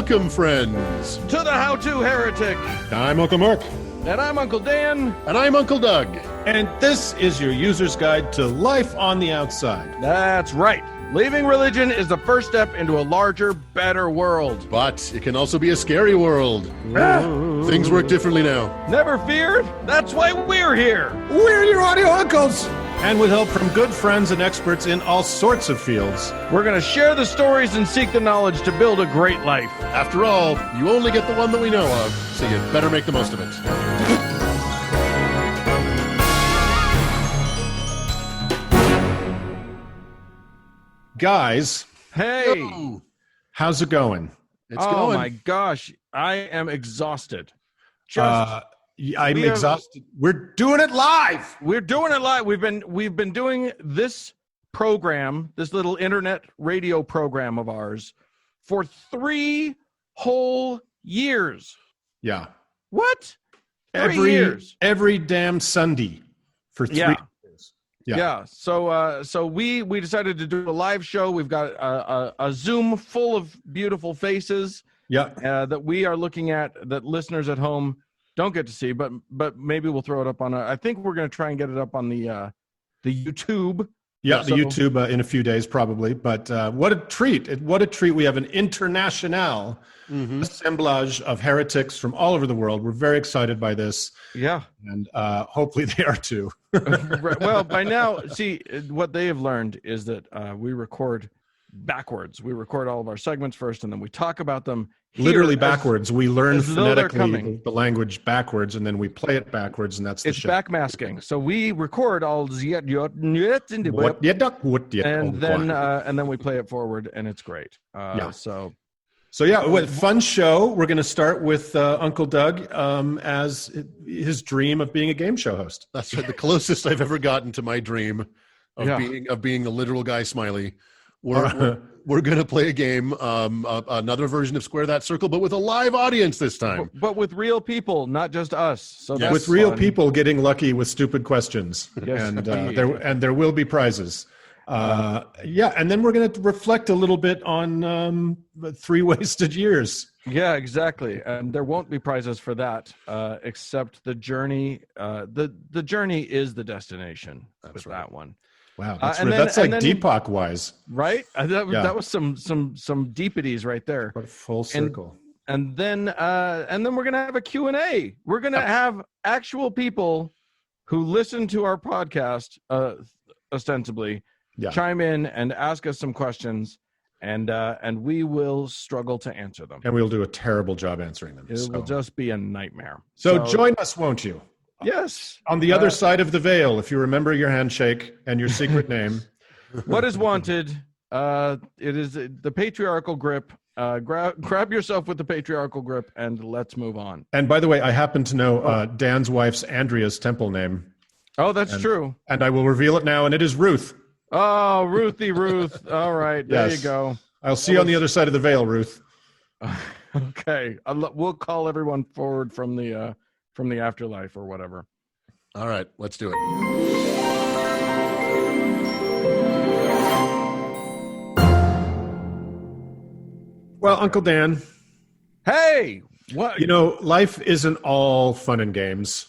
Welcome, friends, to the How-To Heretic. I'm Uncle Mark. And I'm Uncle Dan. And I'm Uncle Doug. And this is your user's guide to life on the outside. That's right. Leaving religion is the first step into a larger, better world. But it can also be a scary world. Things work differently now. Never fear. That's why we're here. We're your audio uncles. And with help from good friends and experts in all sorts of fields. We're going to share the stories and seek the knowledge to build a great life. After all, you only get the one that we know of, so you better make the most of it. Guys. Hey. Yo. How's it going? It's oh going. my gosh. I am exhausted. I'm exhausted. We're doing it live. We're doing it live. We've been doing this program, this little internet radio program of ours, for 3 whole years. Yeah. What? 3 years. Every damn Sunday for 3 years. Yeah. So we decided to do a live show. We've got a Zoom full of beautiful faces. Yeah. That we are looking at, that listeners at home don't get to see, but maybe we'll throw it up on I think we're going to try and get it up on the YouTube. Yeah, the YouTube in a few days probably. But what a treat. What a treat. We have an international assemblage of heretics from all over the world. We're very excited by this. Yeah. And hopefully they are too. Well, by now, see, what they have learned is that we record backwards. We record all of our segments first, and then we talk about them literally backwards. We learn phonetically the language backwards, and then we play it backwards, and that's the show. It's backmasking. So we record all and then we play it forward, and it's great. So yeah, fun show. We're going to start with Uncle Doug as his dream of being a game show host. That's right. The closest I've ever gotten to my dream of being a literal Guy Smiley. We're going to play a game, another version of Square That Circle, but with a live audience this time. But with real people, not just us. So yes. With real people getting lucky with stupid questions. Yes, and there will be prizes. And then we're going to reflect a little bit on 3 wasted years. Yeah, exactly. And there won't be prizes for that, except the journey. The journey is the destination. That's right. That one. Wow, that's like Deepak wise, right? That was some deepities right there. What a full circle. And then we're gonna have a Q&A. We're gonna have actual people who listen to our podcast, ostensibly, chime in and ask us some questions, and we will struggle to answer them. And we'll do a terrible job answering them. It will just be a nightmare. So join us, won't you? Yes. On the other side of the veil, if you remember your handshake and your secret name. What is wanted? It is the patriarchal grip. Grab yourself with the patriarchal grip and let's move on. And by the way, I happen to know Dan's wife's Andrea's temple name. Oh, that's true. And I will reveal it now, and it is Ruth. Oh, Ruthie Ruth. All right, there you go. I'll see you on the other side of the veil, Ruth. Okay. We'll call everyone forward from the afterlife or whatever. All right, let's do it. Well, Uncle Dan. Hey, what? Life isn't all fun and games.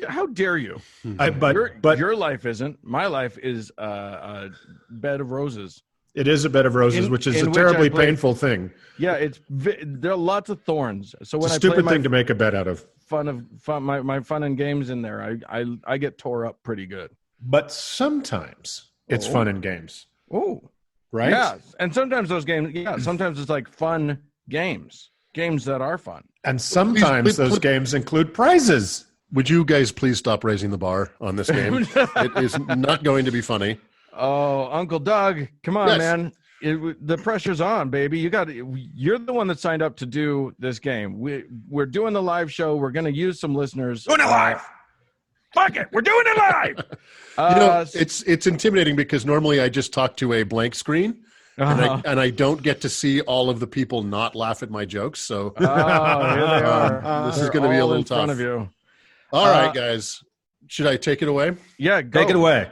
How dare you? But your life isn't. My life is a bed of roses. It is a bed of roses, which is a terribly painful thing. Yeah, there are lots of thorns. So when it's a stupid thing to make a bed out of. My fun and games in there, I get tore up pretty good. But sometimes it's fun and games. Oh, right? Yeah, and sometimes those games. Yeah, sometimes it's like fun games that are fun. And sometimes those games include prizes. Would you guys please stop raising the bar on this game? It is not going to be funny. Oh, Uncle Doug, come on, man. The pressure's on, baby. You're the one that signed up to do this game. We're doing the live show. We're going to use some listeners. Doing it live. Fuck it. We're doing it live. It's intimidating because normally I just talk to a blank screen. And I don't get to see all of the people not laugh at my jokes. So here they are. This is going to be a little tough. In front of you. All right, guys. Should I take it away? Yeah, go. Take it away.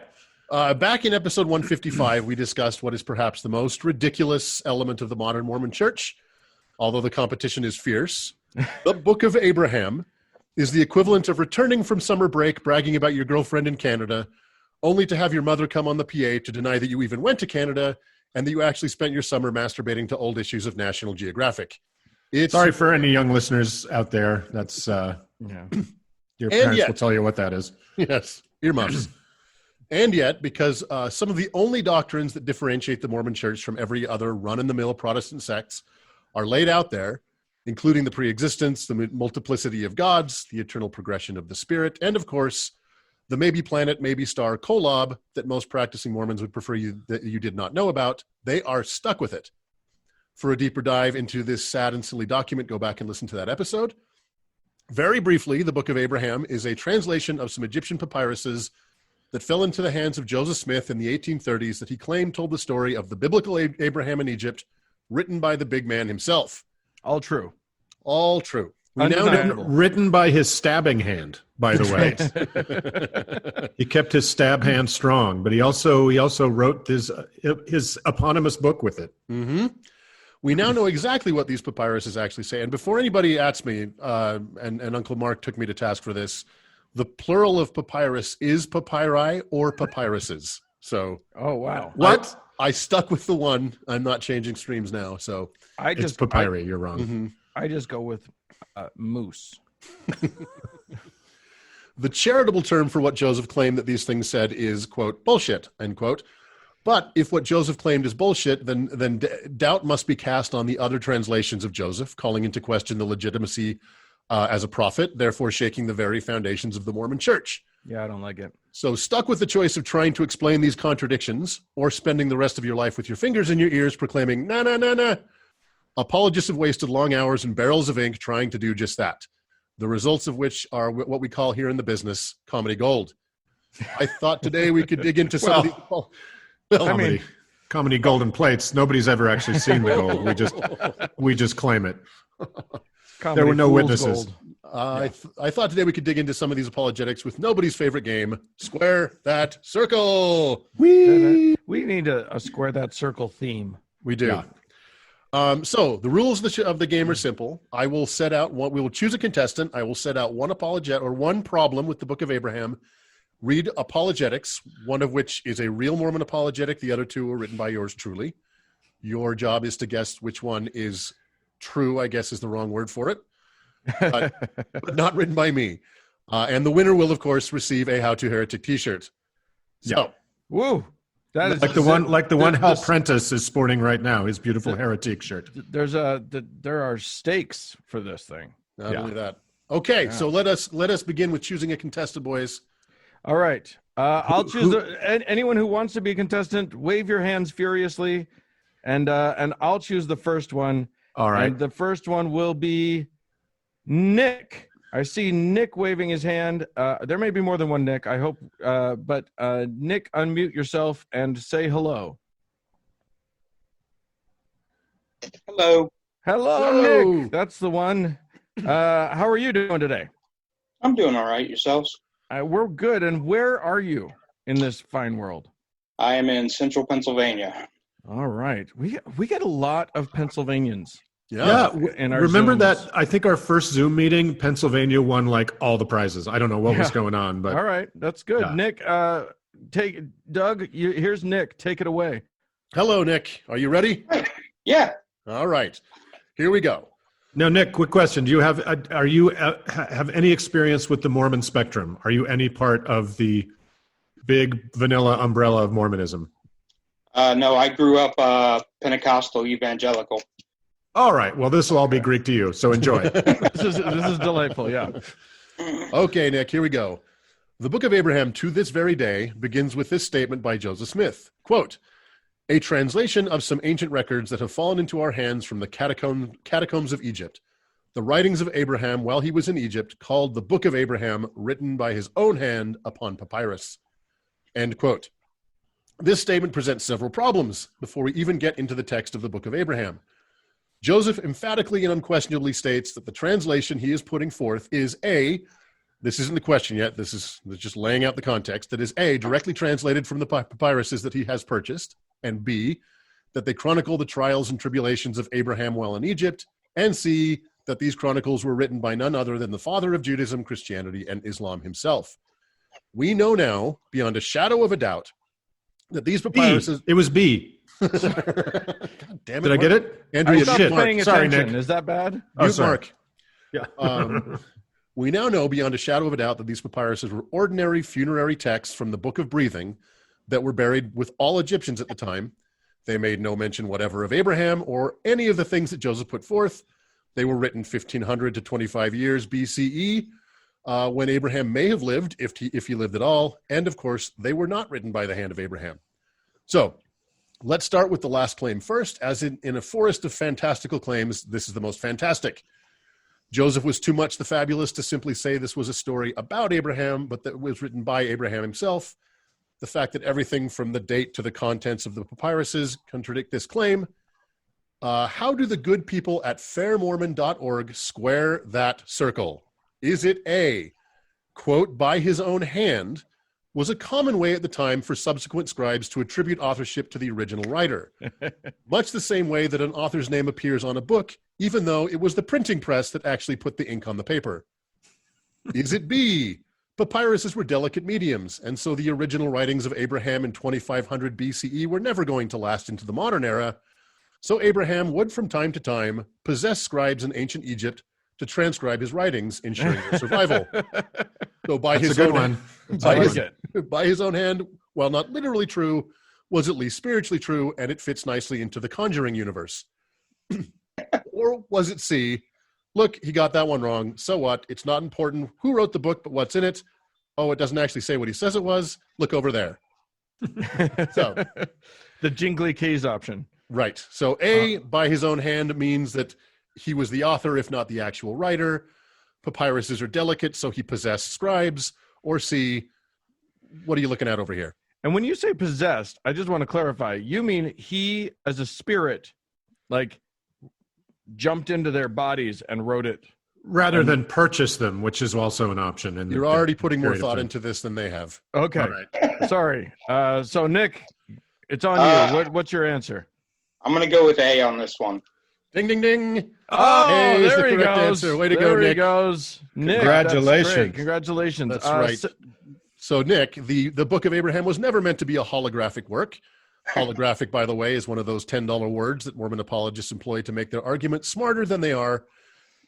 Back in episode 155, we discussed what is perhaps the most ridiculous element of the modern Mormon church, although the competition is fierce. The Book of Abraham is the equivalent of returning from summer break, bragging about your girlfriend in Canada, only to have your mother come on the PA to deny that you even went to Canada and that you actually spent your summer masturbating to old issues of National Geographic. Sorry for any young listeners out there. That's your parents will tell you what that is. Yes, earmuffs. And yet, because some of the only doctrines that differentiate the Mormon Church from every other run-in-the-mill Protestant sects are laid out there, including the pre-existence, the multiplicity of gods, the eternal progression of the Spirit, and of course, the maybe planet, maybe star kolob that most practicing Mormons would prefer that you did not know about, they are stuck with it. For a deeper dive into this sad and silly document, go back and listen to that episode. Very briefly, the Book of Abraham is a translation of some Egyptian papyruses that fell into the hands of Joseph Smith in the 1830s that he claimed told the story of the biblical Abraham in Egypt, written by the big man himself. All true. All true. Written by his stabbing hand, by the way. He kept his stab hand strong, but he also wrote his eponymous book with it. Mm-hmm. We now know exactly what these papyruses actually say. And before anybody asks me, and Uncle Mark took me to task for this, the plural of papyrus is papyri or papyruses. So, oh wow, what? I stuck with the one. I'm not changing streams now. So it's papyri. You're wrong. Mm-hmm. I just go with moose. The charitable term for what Joseph claimed that these things said is, quote, bullshit, end quote. But if what Joseph claimed is bullshit, then doubt must be cast on the other translations of Joseph, calling into question the legitimacy as a prophet, therefore shaking the very foundations of the Mormon Church. Yeah, I don't like it. So stuck with the choice of trying to explain these contradictions or spending the rest of your life with your fingers in your ears proclaiming, nah, nah, nah, nah. Apologists have wasted long hours and barrels of ink trying to do just that, the results of which are what we call here in the business comedy gold. I thought today we could dig into some of these... comedy golden plates. Nobody's ever actually seen the gold. We just claim it. Comedy there were no witnesses. I thought today we could dig into some of these apologetics with nobody's favorite game, Square That Circle. We need a Square That Circle theme. We do. Yeah. So the rules of the game are simple. We will choose a contestant. I will set out one apologet or one problem with the Book of Abraham. Read apologetics, one of which is a real Mormon apologetic. The other two are written by yours truly. Your job is to guess which one is true, I guess is the wrong word for it, but not written by me. And the winner will, of course, receive a How to Heretic t-shirt. So, woo. That is like the one Hal Prentice is sporting right now, his beautiful Heretic shirt. There are stakes for this thing. Not only that. Okay, so let us begin with choosing a contestant, boys. All right. I'll choose anyone who wants to be a contestant. Wave your hands furiously, and I'll choose the first one. All right. And the first one will be Nick. I see Nick waving his hand. There may be more than one Nick, I hope. But Nick, unmute yourself and say hello. Hello. Hello, Nick. That's the one. How are you doing today? I'm doing all right. Yourselves? We're good. And where are you in this fine world? I am in central Pennsylvania. All right. We get a lot of Pennsylvanians. Yeah. In our Remember Zooms. that? I think our first Zoom meeting, Pennsylvania won like all the prizes. I don't know what was going on, but all right, that's good. Yeah. Nick, Doug. Here's Nick. Take it away. Hello, Nick. Are you ready? Yeah. All right. Here we go. Now, Nick, quick question: do you have have any experience with the Mormon spectrum? Are you any part of the big vanilla umbrella of Mormonism? No, I grew up Pentecostal evangelical. All right. Well, this will all be Greek to you, so enjoy. This is delightful. Yeah. Okay, Nick. Here we go. The Book of Abraham, to this very day, begins with this statement by Joseph Smith. Quote, "A translation of some ancient records that have fallen into our hands from the catacombs of Egypt. The writings of Abraham while he was in Egypt, called the Book of Abraham, written by his own hand upon papyrus." End quote. This statement presents several problems before we even get into the text of the Book of Abraham. Joseph emphatically and unquestionably states that the translation he is putting forth is A, this isn't the question yet, this is just laying out the context, that is A, directly translated from the papyruses that he has purchased, and B, that they chronicle the trials and tribulations of Abraham while in Egypt, and C, that these chronicles were written by none other than the father of Judaism, Christianity, and Islam himself. We know now, beyond a shadow of a doubt, that these papyruses... It was B. God damn it. Did I get it? Andrew, stop paying attention. Sorry, Nick. Is that bad? Oh, sorry. Mark. Yeah. We now know beyond a shadow of a doubt that these papyruses were ordinary funerary texts from the Book of Breathing that were buried with all Egyptians at the time. They made no mention whatever of Abraham or any of the things that Joseph put forth. They were written 1500 to 25 years BCE, when Abraham may have lived, if he lived at all. And of course, they were not written by the hand of Abraham. So let's start with the last claim first. As in a forest of fantastical claims, this is the most fantastic. Joseph was too much the fabulous to simply say this was a story about Abraham, but that was written by Abraham himself. The fact that everything from the date to the contents of the papyruses contradict this claim. How do the good people at fairmormon.org square that circle? Is it A, quote, by his own hand, was a common way at the time for subsequent scribes to attribute authorship to the original writer, much the same way that an author's name appears on a book, even though it was the printing press that actually put the ink on the paper? Is it B, papyruses were delicate mediums, and so the original writings of Abraham in 2500 BCE were never going to last into the modern era, so Abraham would from time to time possess scribes in ancient Egypt to transcribe his writings, ensuring their survival. So by his own hand, while not literally true, was at least spiritually true, and it fits nicely into the Conjuring universe. Or was it C? Look, he got that one wrong. So what? It's not important who wrote the book, but what's in it. Oh, it doesn't actually say what he says it was. Look over there. So the jingly keys option. Right. So A, by his own hand, means that he was the author, if not the actual writer. Papyruses are delicate, so he possessed scribes. Or C, what are you looking at over here? And when you say possessed, I just want to clarify. You mean he, as a spirit, like, jumped into their bodies and wrote it? Rather than purchase them, which is also an option. And you're already putting more thought into this than they have. Okay. All right. Sorry. So, Nick, it's on you. What's your answer? I'm going to go with A on this one. Ding, ding, ding. Oh, there he goes. Answer. Way to go, Nick. There he goes. Nick, congratulations. Congratulations. That's right. So, Nick, the Book of Abraham was never meant to be a holographic work. Holographic, by the way, is one of those $10 words that Mormon apologists employ to make their argument smarter than they are.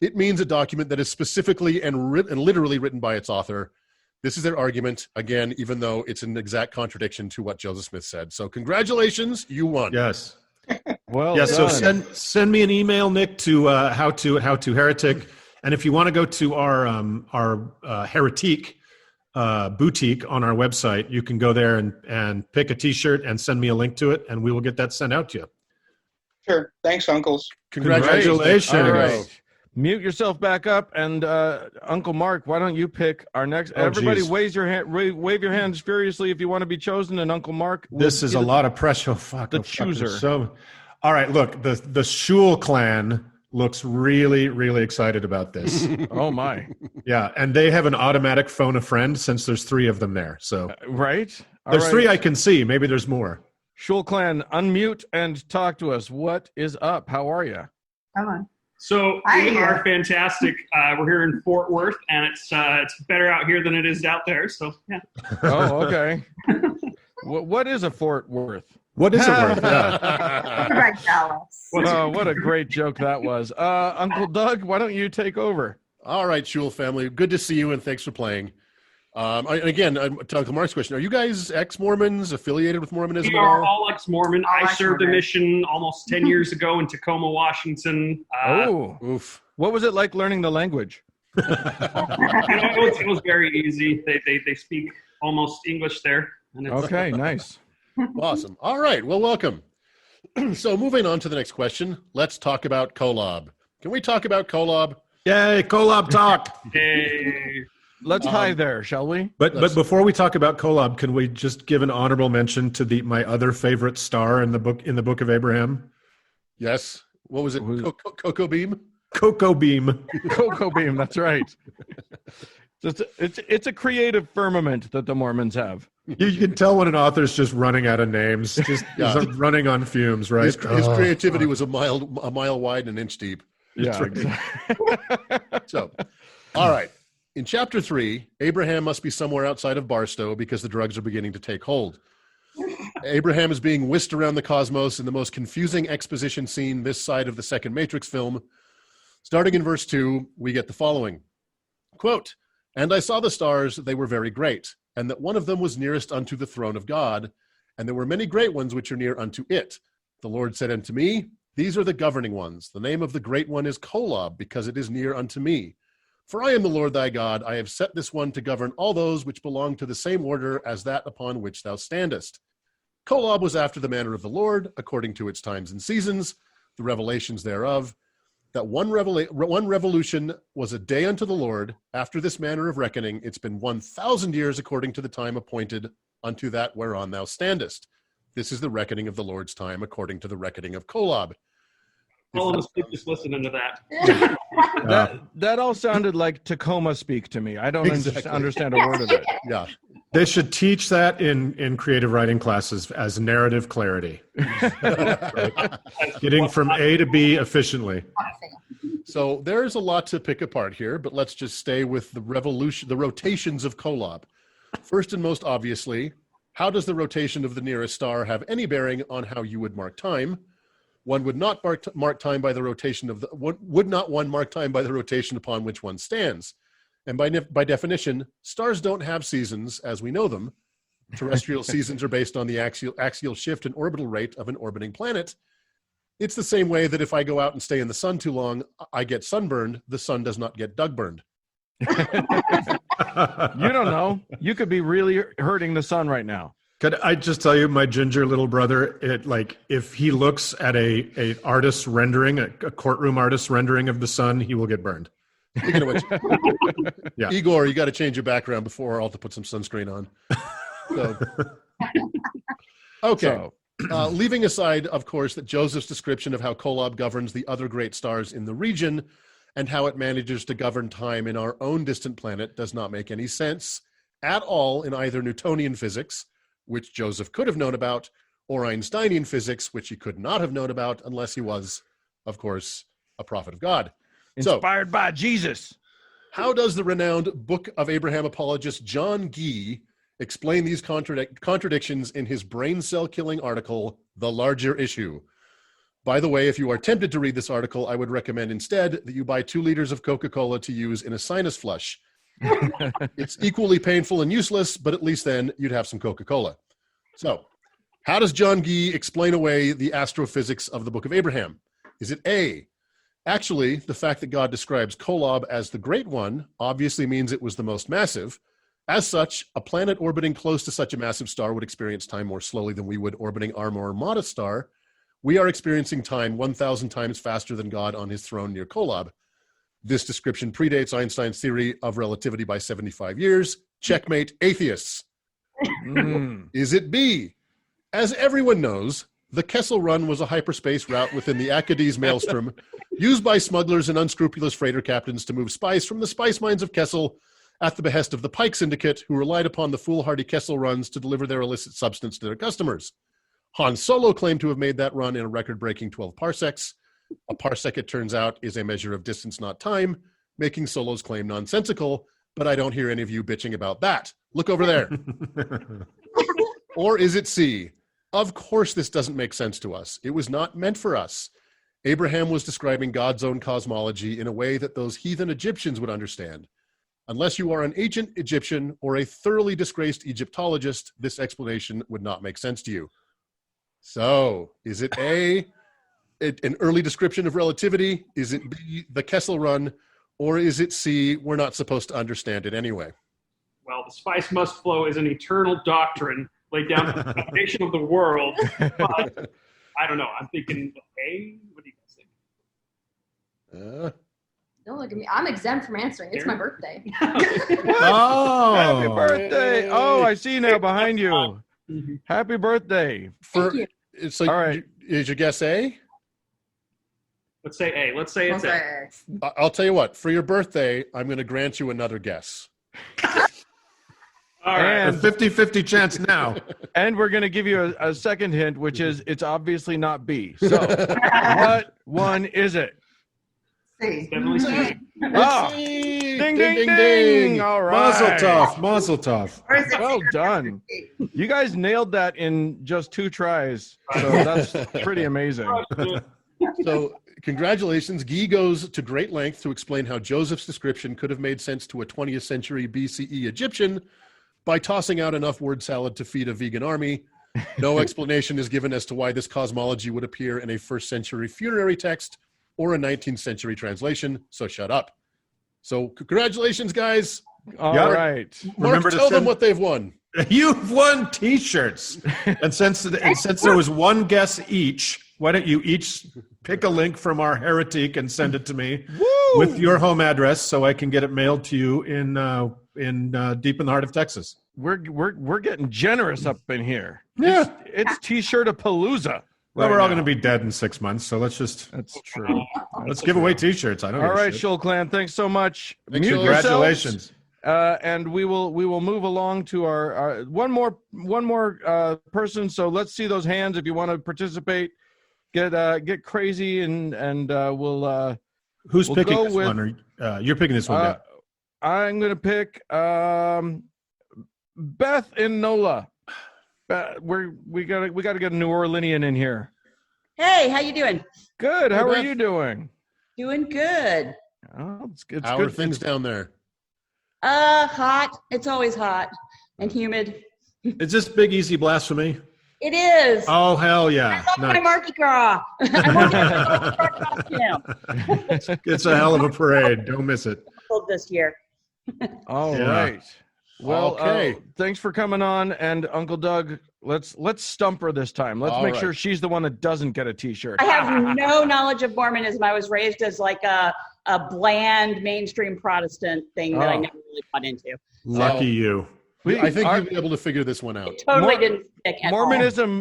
It means a document that is specifically and literally written by its author. This is their argument, again, even though it's an exact contradiction to what Joseph Smith said. So congratulations, you won. Yes. Well, yes. So send me an email, Nick, to how to Heretic, and if you want to go to our Heretic boutique on our website, you can go there and pick a T-shirt and send me a link to it, and we will get that sent out to you. Sure. Thanks, uncles. Congratulations. All right. Mute yourself back up, and Uncle Mark, why don't you pick our next? Everybody, wave your hands furiously if you want to be chosen. And Uncle Mark, this is a lot of pressure. The chooser. So, all right, look, the Shul clan looks really, really excited about this. Oh my! Yeah, and they have an automatic phone a friend since there's 3 of them there. So right, there's 3 I can see. Maybe there's more. Shul clan, unmute and talk to us. What is up? How are you? Come on. So we are fantastic. We're here in Fort Worth, and it's better out here than it is out there. So yeah. Oh, okay. What is a Fort Worth? What is it worth? Yeah. Right, Dallas. What a great joke that was. Uncle Doug, why don't you take over? All right, Shul family. Good to see you, and thanks for playing. Again, to Uncle Mark's question, are you guys ex-Mormons, affiliated with Mormonism? We are all ex-Mormon. I served a mission almost 10 years ago in Tacoma, Washington. Oof. What was it like learning the language? It was very easy. They speak almost English there. And it's, okay, nice. Awesome. All right, well, welcome. So moving on to the next question, let's talk about Kolob. Can we talk about Kolob? Yay, Kolob talk. Hey. Let's hi there, shall we? But before we talk about Kolob, can we just give an honorable mention to my other favorite star in the book of Abraham? Yes. What was it? Cocoa Beam? Cocoa Beam. Cocoa Beam, that's right. It's a creative firmament that the Mormons have. You can tell when an author's just running out of names, just running on fumes, right? His creativity was a mile wide and an inch deep. Yeah, exactly. So, all right. In chapter 3, Abraham must be somewhere outside of Barstow because the drugs are beginning to take hold. Abraham is being whisked around the cosmos in the most confusing exposition scene this side of the second Matrix film. Starting in verse 2, we get the following. Quote, "And I saw the stars, they were very great, and that one of them was nearest unto the throne of God, and there were many great ones which are near unto it. The Lord said unto me, These are the governing ones. The name of the great one is Kolob, because it is near unto me. For I am the Lord thy God. I have set this one to govern all those which belong to the same order as that upon which thou standest. Kolob was after the manner of the Lord, according to its times and seasons, the revelations thereof. That one revolution was a day unto the Lord. After this manner of reckoning, it's been 1,000 years according to the time appointed unto that whereon thou standest. This is the reckoning of the Lord's time according to the reckoning of Kolob." Fall asleep just listening to that. That all sounded like Tacoma speak to me. I don't understand a word of it. Yeah. They should teach that in creative writing classes as narrative clarity. Right? Getting from A to B efficiently. So there's a lot to pick apart here, but let's just stay with the rotations of Kolob. First and most obviously, how does the rotation of the nearest star have any bearing on how you would mark time? One would not mark time by the rotation of mark time by the rotation upon which one stands. And by definition, stars don't have seasons as we know them. Terrestrial seasons are based on the axial shift and orbital rate of an orbiting planet. It's the same way that if I go out and stay in the sun too long, I get sunburned. The sun does not get Doug burned. You don't know. You could be really hurting the sun right now. Could I just tell you, my ginger little brother, if he looks at a artist's rendering, a courtroom artist's rendering of the sun, he will get burned. Speaking of which, yeah. Igor, you got to change your background before I'll have to put some sunscreen on. So, okay. Leaving aside, of course, that Joseph's description of how Kolob governs the other great stars in the region and how it manages to govern time in our own distant planet does not make any sense at all in either Newtonian physics, which Joseph could have known about, or Einsteinian physics, which he could not have known about unless he was, of course, a prophet of God. Inspired by Jesus. How does the renowned Book of Abraham apologist John Gee explain these contradictions in his brain cell killing article, The Larger Issue? By the way, if you are tempted to read this article, I would recommend instead that you buy 2 liters of Coca-Cola to use in a sinus flush. It's equally painful and useless, but at least then you'd have some Coca-Cola. So, how does John Gee explain away the astrophysics of the Book of Abraham? Is it A, actually, the fact that God describes Kolob as the great one obviously means it was the most massive. As such, a planet orbiting close to such a massive star would experience time more slowly than we would orbiting our more modest star. We are experiencing time 1,000 times faster than God on his throne near Kolob. This description predates Einstein's theory of relativity by 75 years. Checkmate, atheists. Is it B? As everyone knows, the Kessel Run was a hyperspace route within the Acades maelstrom used by smugglers and unscrupulous freighter captains to move spice from the spice mines of Kessel at the behest of the Pike Syndicate, who relied upon the foolhardy Kessel Runs to deliver their illicit substance to their customers. Han Solo claimed to have made that run in a record-breaking 12 parsecs. A parsec, it turns out, is a measure of distance, not time, making Solo's claim nonsensical, but I don't hear any of you bitching about that. Look over there. Or is it C? Of course this doesn't make sense to us. It was not meant for us. Abraham was describing God's own cosmology in a way that those heathen Egyptians would understand. Unless you are an ancient Egyptian or a thoroughly disgraced Egyptologist, this explanation would not make sense to you. So, is it A, an early description of relativity? Is it B, the Kessel Run? Or is it C, we're not supposed to understand it anyway? Well, the spice must flow is an eternal doctrine laid down for the foundation of the world. But I don't know. I'm thinking A. What do you guys think? Don't look at me. I'm exempt from answering. It's my birthday. Oh, happy birthday! Oh, I see now behind you. Happy birthday! Thank you. It's like, all right. Is your guess A? Let's say A. Let's say it's A. I'll tell you what. For your birthday, I'm going to grant you another guess. All right. a 50-50 chance now. And we're going to give you a second hint, which is it's obviously not B. So, what one is it? It's definitely C. Oh, ding, ding, ding. All right. Mazel tov. Well done. You guys nailed that in just 2 tries. So that's pretty amazing. So congratulations. Guy goes to great length to explain how Joseph's description could have made sense to a 20th century BCE Egyptian by tossing out enough word salad to feed a vegan army. No explanation is given as to why this cosmology would appear in a 1st century funerary text or a 19th century translation, so shut up. So congratulations, guys. All right. Remember to tell them what they've won. You've won T-shirts. And since there was one guess each, why don't you each pick a link from our Heretic and send it to me with your home address so I can get it mailed to you in deep in the heart of Texas. We're getting generous up in here. Yeah. It's T-shirt-a-palooza. Well, we're all going to be dead in 6 months, so let's That's true. let's give away T-shirts. I don't. All right, Shul Clan. Thanks so much. Thanks, Mute Congratulations. and we will move along to our one more person. So let's see those hands if you want to participate. Get crazy and we'll. Who's we'll picking go this with, one? Or you're picking this one down? I'm going to pick Beth in NOLA. We got to get a New Orleanian in here. Hey, how you doing? Good. How are Beth. you doing? Doing good. Oh, it's good. How are things down there? Hot. It's always hot and humid. Is this big easy blasphemy? It is. Oh hell yeah! I love my Mardi Gras. It's a hell of a parade. Don't miss it. This year. All Yeah. right. Well, Okay. Thanks for coming on, and Uncle Doug. Let's stump her this time. Let's All make right. sure she's the one that doesn't get a T-shirt. I have no knowledge of Mormonism. I was raised as like a bland mainstream Protestant thing that I never really got into. Lucky you. I think you'll be able to figure this one out. It totally didn't stick at all.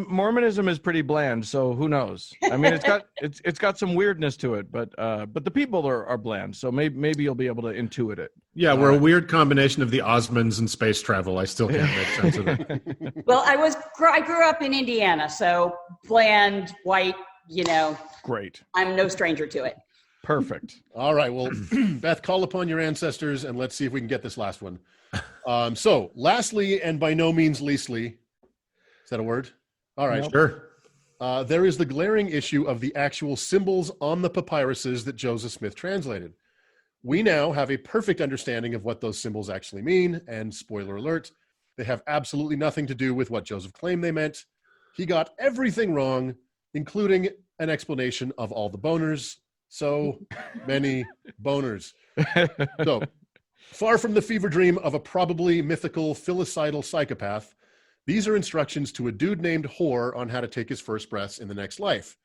Mormonism is pretty bland, so who knows? I mean, it's got some weirdness to it, but the people are bland, so maybe you'll be able to intuit it. Yeah, we're a weird combination of the Osmonds and space travel. I still can't make sense of it. Well, I grew up in Indiana, so bland, white, Great. I'm no stranger to it. Perfect. All right. Well, Beth, call upon your ancestors and let's see if we can get this last one. So, lastly, and by no means leastly, is that a word? All right. Nope. Sure. There is the glaring issue of the actual symbols on the papyruses that Joseph Smith translated. We now have a perfect understanding of what those symbols actually mean, and spoiler alert, they have absolutely nothing to do with what Joseph claimed they meant. He got everything wrong, including an explanation of all the boners. So many boners. So, far from the fever dream of a probably mythical filicidal psychopath, these are instructions to a dude named Hor on how to take his first breaths in the next life.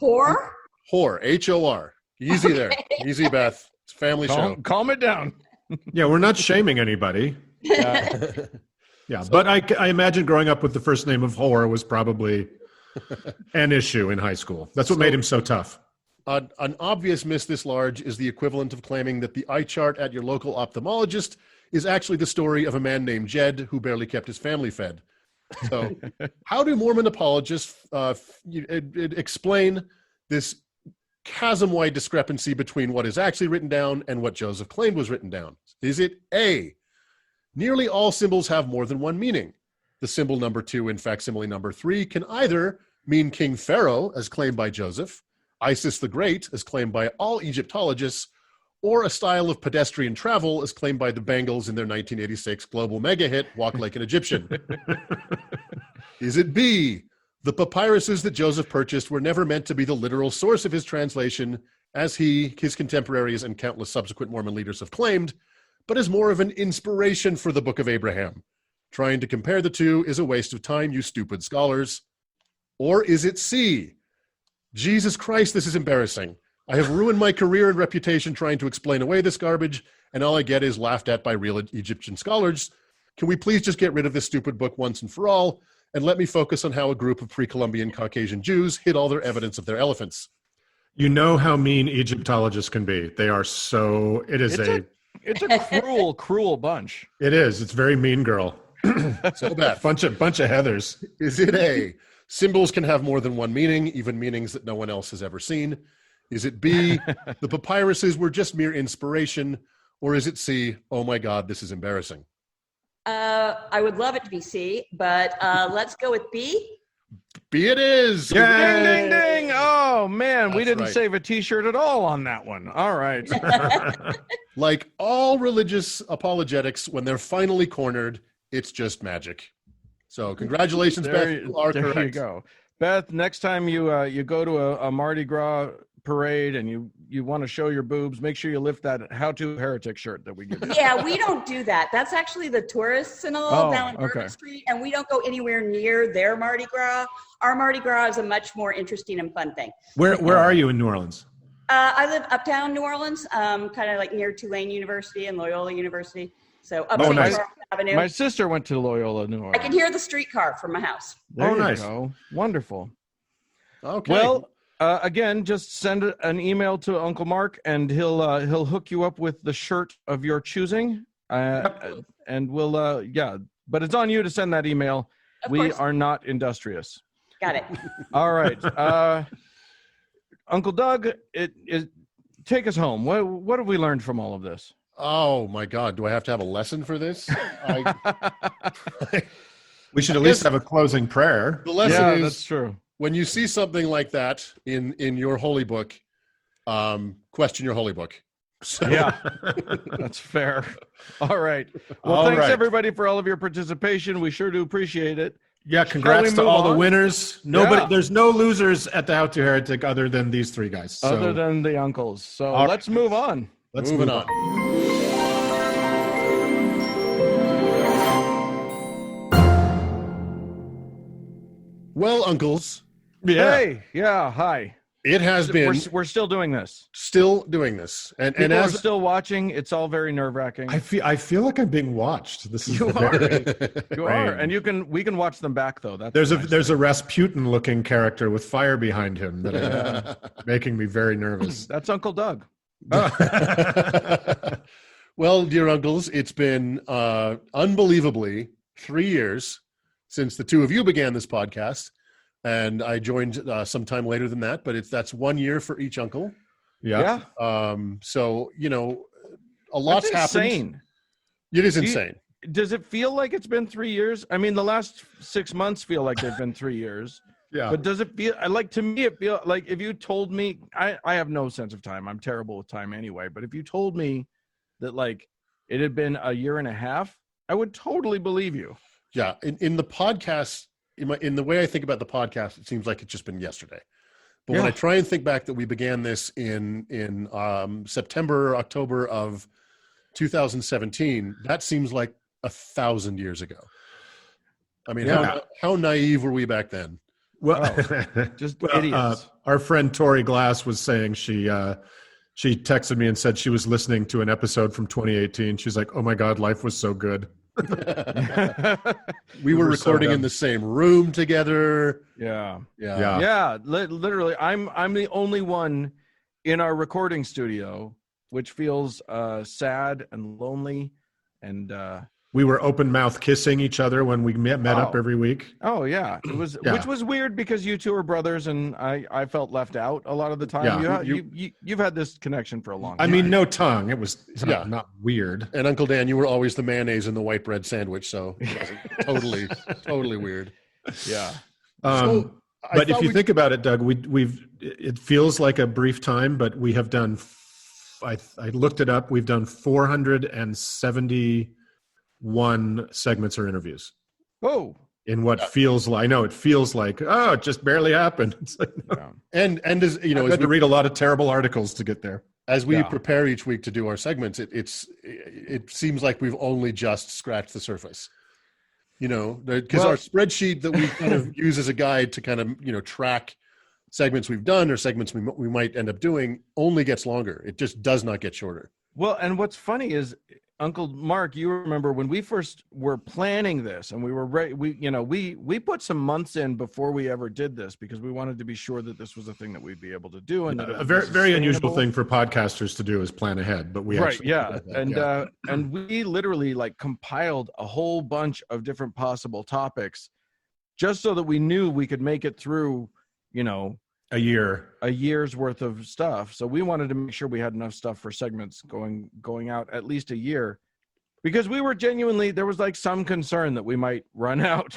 Whore? Hor, H-O-R. Easy there. Easy, Beth. It's a family show. Calm it down. Yeah, we're not shaming anybody. Yeah, but I imagine growing up with the first name of Hor was probably an issue in high school. That's what made him so tough. An obvious miss this large is the equivalent of claiming that the eye chart at your local ophthalmologist is actually the story of a man named Jed who barely kept his family fed. So how do Mormon apologists explain this chasm-wide discrepancy between what is actually written down and what Joseph claimed was written down? Is it A, nearly all symbols have more than one meaning? The symbol number 2 and facsimile number 3 can either mean King Pharaoh, as claimed by Joseph, Isis the Great, as claimed by all Egyptologists, or a style of pedestrian travel, as claimed by the Bengals in their 1986 global mega hit, Walk Like an Egyptian. Is it B, the papyruses that Joseph purchased were never meant to be the literal source of his translation, as he, his contemporaries, and countless subsequent Mormon leaders have claimed, but as more of an inspiration for the Book of Abraham? Trying to compare the two is a waste of time, you stupid scholars. Or is it C, Jesus Christ, this is embarrassing. I have ruined my career and reputation trying to explain away this garbage, and all I get is laughed at by real Egyptian scholars. Can we please just get rid of this stupid book once and for all, and let me focus on how a group of pre-Columbian Caucasian Jews hid all their evidence of their elephants? You know how mean Egyptologists can be. They are so, it's a cruel bunch. It is. It's very mean girl. So Beth, bunch of Heathers. Is it A, symbols can have more than one meaning, even meanings that no one else has ever seen? Is it B, the papyruses were just mere inspiration? Or is it C, oh my God, this is embarrassing? I would love it to be C, but let's go with B. B it is. Ding, ding, ding. Oh, man, we That's didn't right. save a T-shirt at all on that one. All right. Like all religious apologetics, when they're finally cornered, it's just magic. So congratulations, Beth. You are correct. There you go. Beth, next time you go to a Mardi Gras parade and you want to show your boobs, make sure you lift that How to Heretic shirt that we give you. Yeah, we don't do that. That's actually the tourists and all down Bourbon Street, and we don't go anywhere near their Mardi Gras. Our Mardi Gras is a much more interesting and fun thing. Where are you in New Orleans? I live uptown New Orleans, kind of like near Tulane University and Loyola University. So up St. nice. Charles Avenue. My sister went to Loyola, New Orleans. I can hear the streetcar from my house. There you nice. go. Wonderful. Okay. Well, again, just send an email to Uncle Mark, and he'll hook you up with the shirt of your choosing. And we'll but it's on you to send that email. Of We course. are not industrious. Got it. All right, Uncle Doug, take us home. What have we learned from all of this? Oh my God, do I have to have a lesson for this? We should at least have a closing prayer. The lesson Yeah, is, that's true. when you see something like that in your holy book, question your holy book. So, Yeah, that's fair. All right. Well, All thanks right. everybody for all of your participation. We sure do appreciate it. Yeah, congrats to move all the on? winners. Nobody, Yeah. There's no losers at the How to Heretic other than these three guys. So Other than the uncles. So All let's move on. let's moving move on. Well, uncles, Yeah. Hey, yeah, hi. it has been We're still doing this. still doing this, and People are as still watching. It's all very nerve-wracking. I feel like I'm being watched. This is You very- You are, and we can watch them back though. That's There's nice. a Rasputin looking character with fire behind him that making me very nervous. That's Uncle Doug. well, dear uncles, it's been unbelievably 3 years since the two of you began this podcast, and I joined sometime later than that. But that's 1 year for each uncle. Yeah. So a lot's That's happened. insane. It is You- insane. Does it feel like it's been 3 years? I mean, the last 6 months feel like they've been 3 years. Yeah. But does it feel like, to me, it feel like if you told me, I have no sense of time. I'm terrible with time anyway. But if you told me that like it had been a year and a half, I would totally believe you. Yeah. In the podcast, in the way I think about the podcast, it seems like it's just been yesterday. But when Yeah. I try and think back that we began this in September, October of 2017, that seems like 1,000 years ago. I mean, Yeah. how naive were we back then? Well, Just well, idiots. our friend Tori Glass was saying she texted me and said she was listening to an episode from 2018. She's like, "Oh my God, life was so good." We were were so recording in dumb. the same room together. Yeah. Yeah. Yeah. Literally, I'm the only one in our recording studio, which feels sad and lonely, and We were open mouth kissing each other when we met up every week. oh yeah, it was Yeah. which was weird because you two are brothers, and I felt left out a lot of the time. Yeah. You've had this connection for a long I time. mean, no tongue. It was Yeah. not weird. And Uncle Dan, you were always the mayonnaise in the white bread sandwich, so it wasn't totally weird. yeah. So, I But if thought you we- think about it, Doug, it feels like a brief time, but we have done. I looked it up. We've done 471 segments or interviews Oh. in what feels like. I know it feels like it just barely happened. It's like, no. Yeah. and as you know, I as had we, to read a lot of terrible articles to get there. as we Yeah. prepare each week to do our segments, it seems like we've only just scratched the surface. Because our spreadsheet that we kind of use as a guide to kind of track segments we've done or segments we might end up doing only gets longer. It just does not get shorter. Well, and what's funny is, Uncle Mark, you remember when we first were planning this, and we were ready. We put some months in before we ever did this because we wanted to be sure that this was a thing that we'd be able to do, and that it A was very very unusual sustainable. thing for podcasters to do is plan ahead, but we Right, actually yeah, did that. and we literally like compiled a whole bunch of different possible topics, just so that we knew we could make it through, a year's worth of stuff. So we wanted to make sure we had enough stuff for segments going out at least a year, because we were genuinely, there was like some concern that we might run out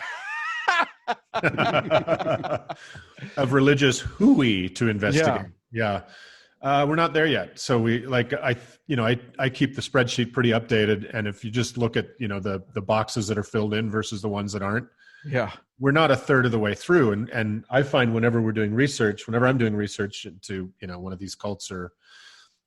of religious hooey to investigate. Yeah. We're not there yet. So I keep the spreadsheet pretty updated. And if you just look at, the boxes that are filled in versus the ones that aren't, we're not a third of the way through. And I find whenever I'm doing research into, one of these cults or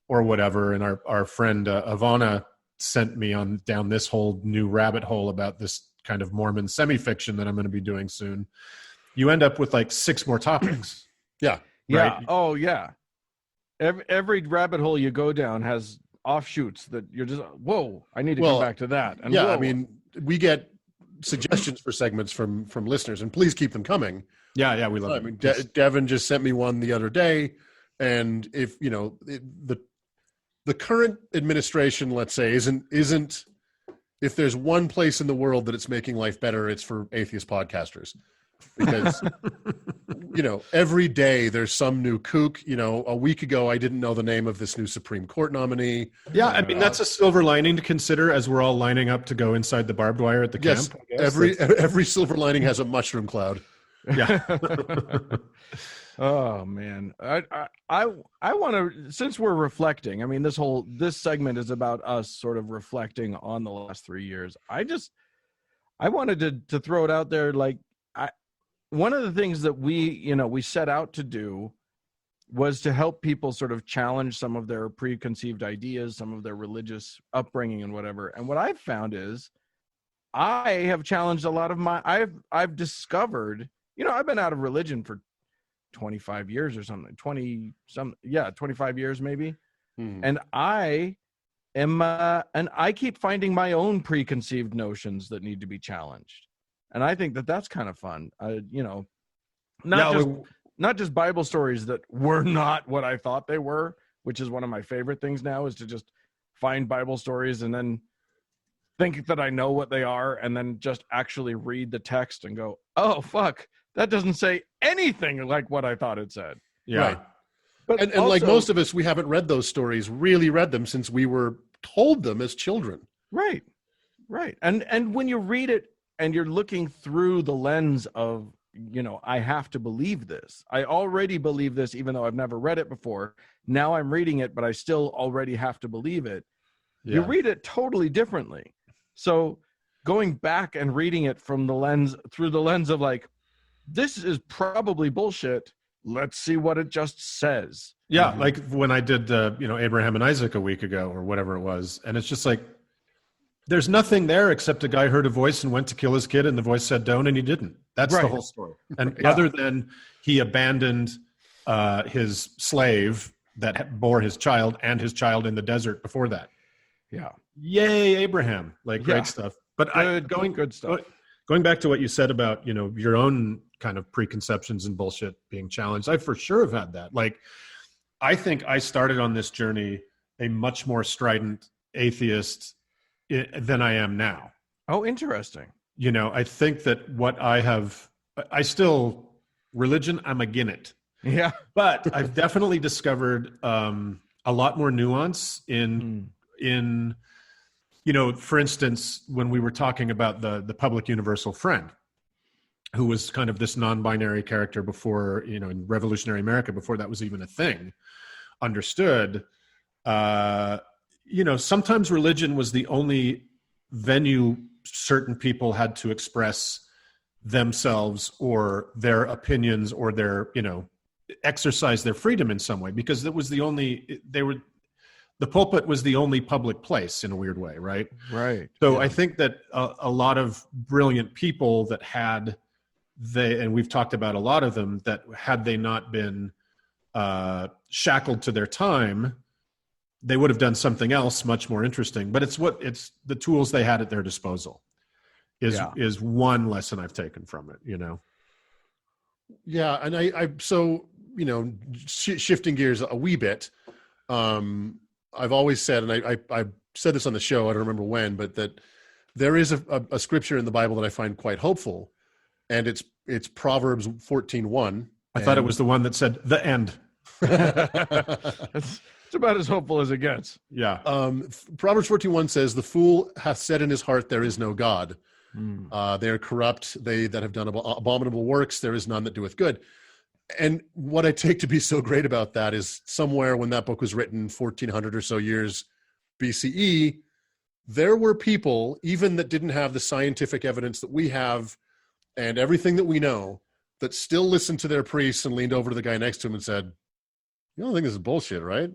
whatever, and our friend Ivana sent me down this whole new rabbit hole about this kind of Mormon semi-fiction that I'm going to be doing soon, you end up with like 6 more topics. Yeah. Right? Oh yeah. Every rabbit hole you go down has offshoots that you're just, whoa, I need to come back to that. And I mean, we get suggestions for segments from listeners, and please keep them coming. Yeah, we love it. I mean, Devin just sent me one the other day, and if the current administration, let's say, isn't if there's one place in the world that it's making life better, it's for atheist podcasters, because every day there's some new kook. A week ago I didn't know the name of this new Supreme Court nominee. Yeah, I mean, that's a silver lining to consider as we're all lining up to go inside the barbed wire at the camp. Every silver lining has a mushroom cloud. Yeah. Oh man, I want to, since we're reflecting, I mean, this segment is about us sort of reflecting on the last 3 years. I wanted to throw it out there, like, one of the things that we set out to do was to help people sort of challenge some of their preconceived ideas, some of their religious upbringing and whatever. And what I've found is I have challenged a lot of I've discovered, I've been out of religion for 25 years or something, 25 years maybe. And I keep finding my own preconceived notions that need to be challenged. And I think that's kind of fun. Not just Bible stories that were not what I thought they were, which is one of my favorite things now, is to just find Bible stories and then think that I know what they are, and then just actually read the text and go, oh, fuck, that doesn't say anything like what I thought it said. Yeah. Right. But and like most of us, we haven't read those stories, really read them since we were told them as children. Right. And when you read it and you're looking through the lens of, I have to believe this. I already believe this, even though I've never read it before. Now I'm reading it, but I still already have to believe it. Yeah. You read it totally differently. So going back and reading it through the lens of like, this is probably bullshit. Let's see what it just says. Yeah. Like when I did, Abraham and Isaac a week ago or whatever it was. And it's just like, there's nothing there except a guy heard a voice and went to kill his kid, and the voice said don't, and he didn't. That's the whole story. And other than he abandoned his slave that bore his child and his child in the desert before that. Yeah. Yay, Abraham. Great stuff. But good stuff. Going back to what you said about, your own kind of preconceptions and bullshit being challenged, I for sure have had that. Like, I think I started on this journey a much more strident atheist than I am now. Oh, interesting. I think that religion, I'm again it. Yeah. But I've definitely discovered a lot more nuance in for instance, when we were talking about the public universal friend, who was kind of this non-binary character before, in revolutionary America, before that was even a thing, understood, sometimes religion was the only venue certain people had to express themselves or their opinions or their, exercise their freedom in some way, because it was the pulpit was the only public place in a weird way. Right. Right. So yeah. I think that a lot of brilliant people that and we've talked about a lot of them, that had they not been shackled to their time, they would have done something else much more interesting. But it's the tools they had at their disposal is one lesson I've taken from it, Yeah. And I shifting gears a wee bit, I've always said, and I said this on the show, I don't remember when, but that there is a scripture in the Bible that I find quite hopeful, and it's Proverbs 14:1, I thought it was the one that said the end. It's about as hopeful as it gets. Yeah. Proverbs 14:1 says, "The fool hath said in his heart, there is no God. They are corrupt. They that have done abominable works, there is none that doeth good." And what I take to be so great about that is somewhere when that book was written, 1400 or so years BCE, there were people, even that didn't have the scientific evidence that we have and everything that we know, that still listened to their priests and leaned over to the guy next to him and said, "You don't think this is bullshit, right?"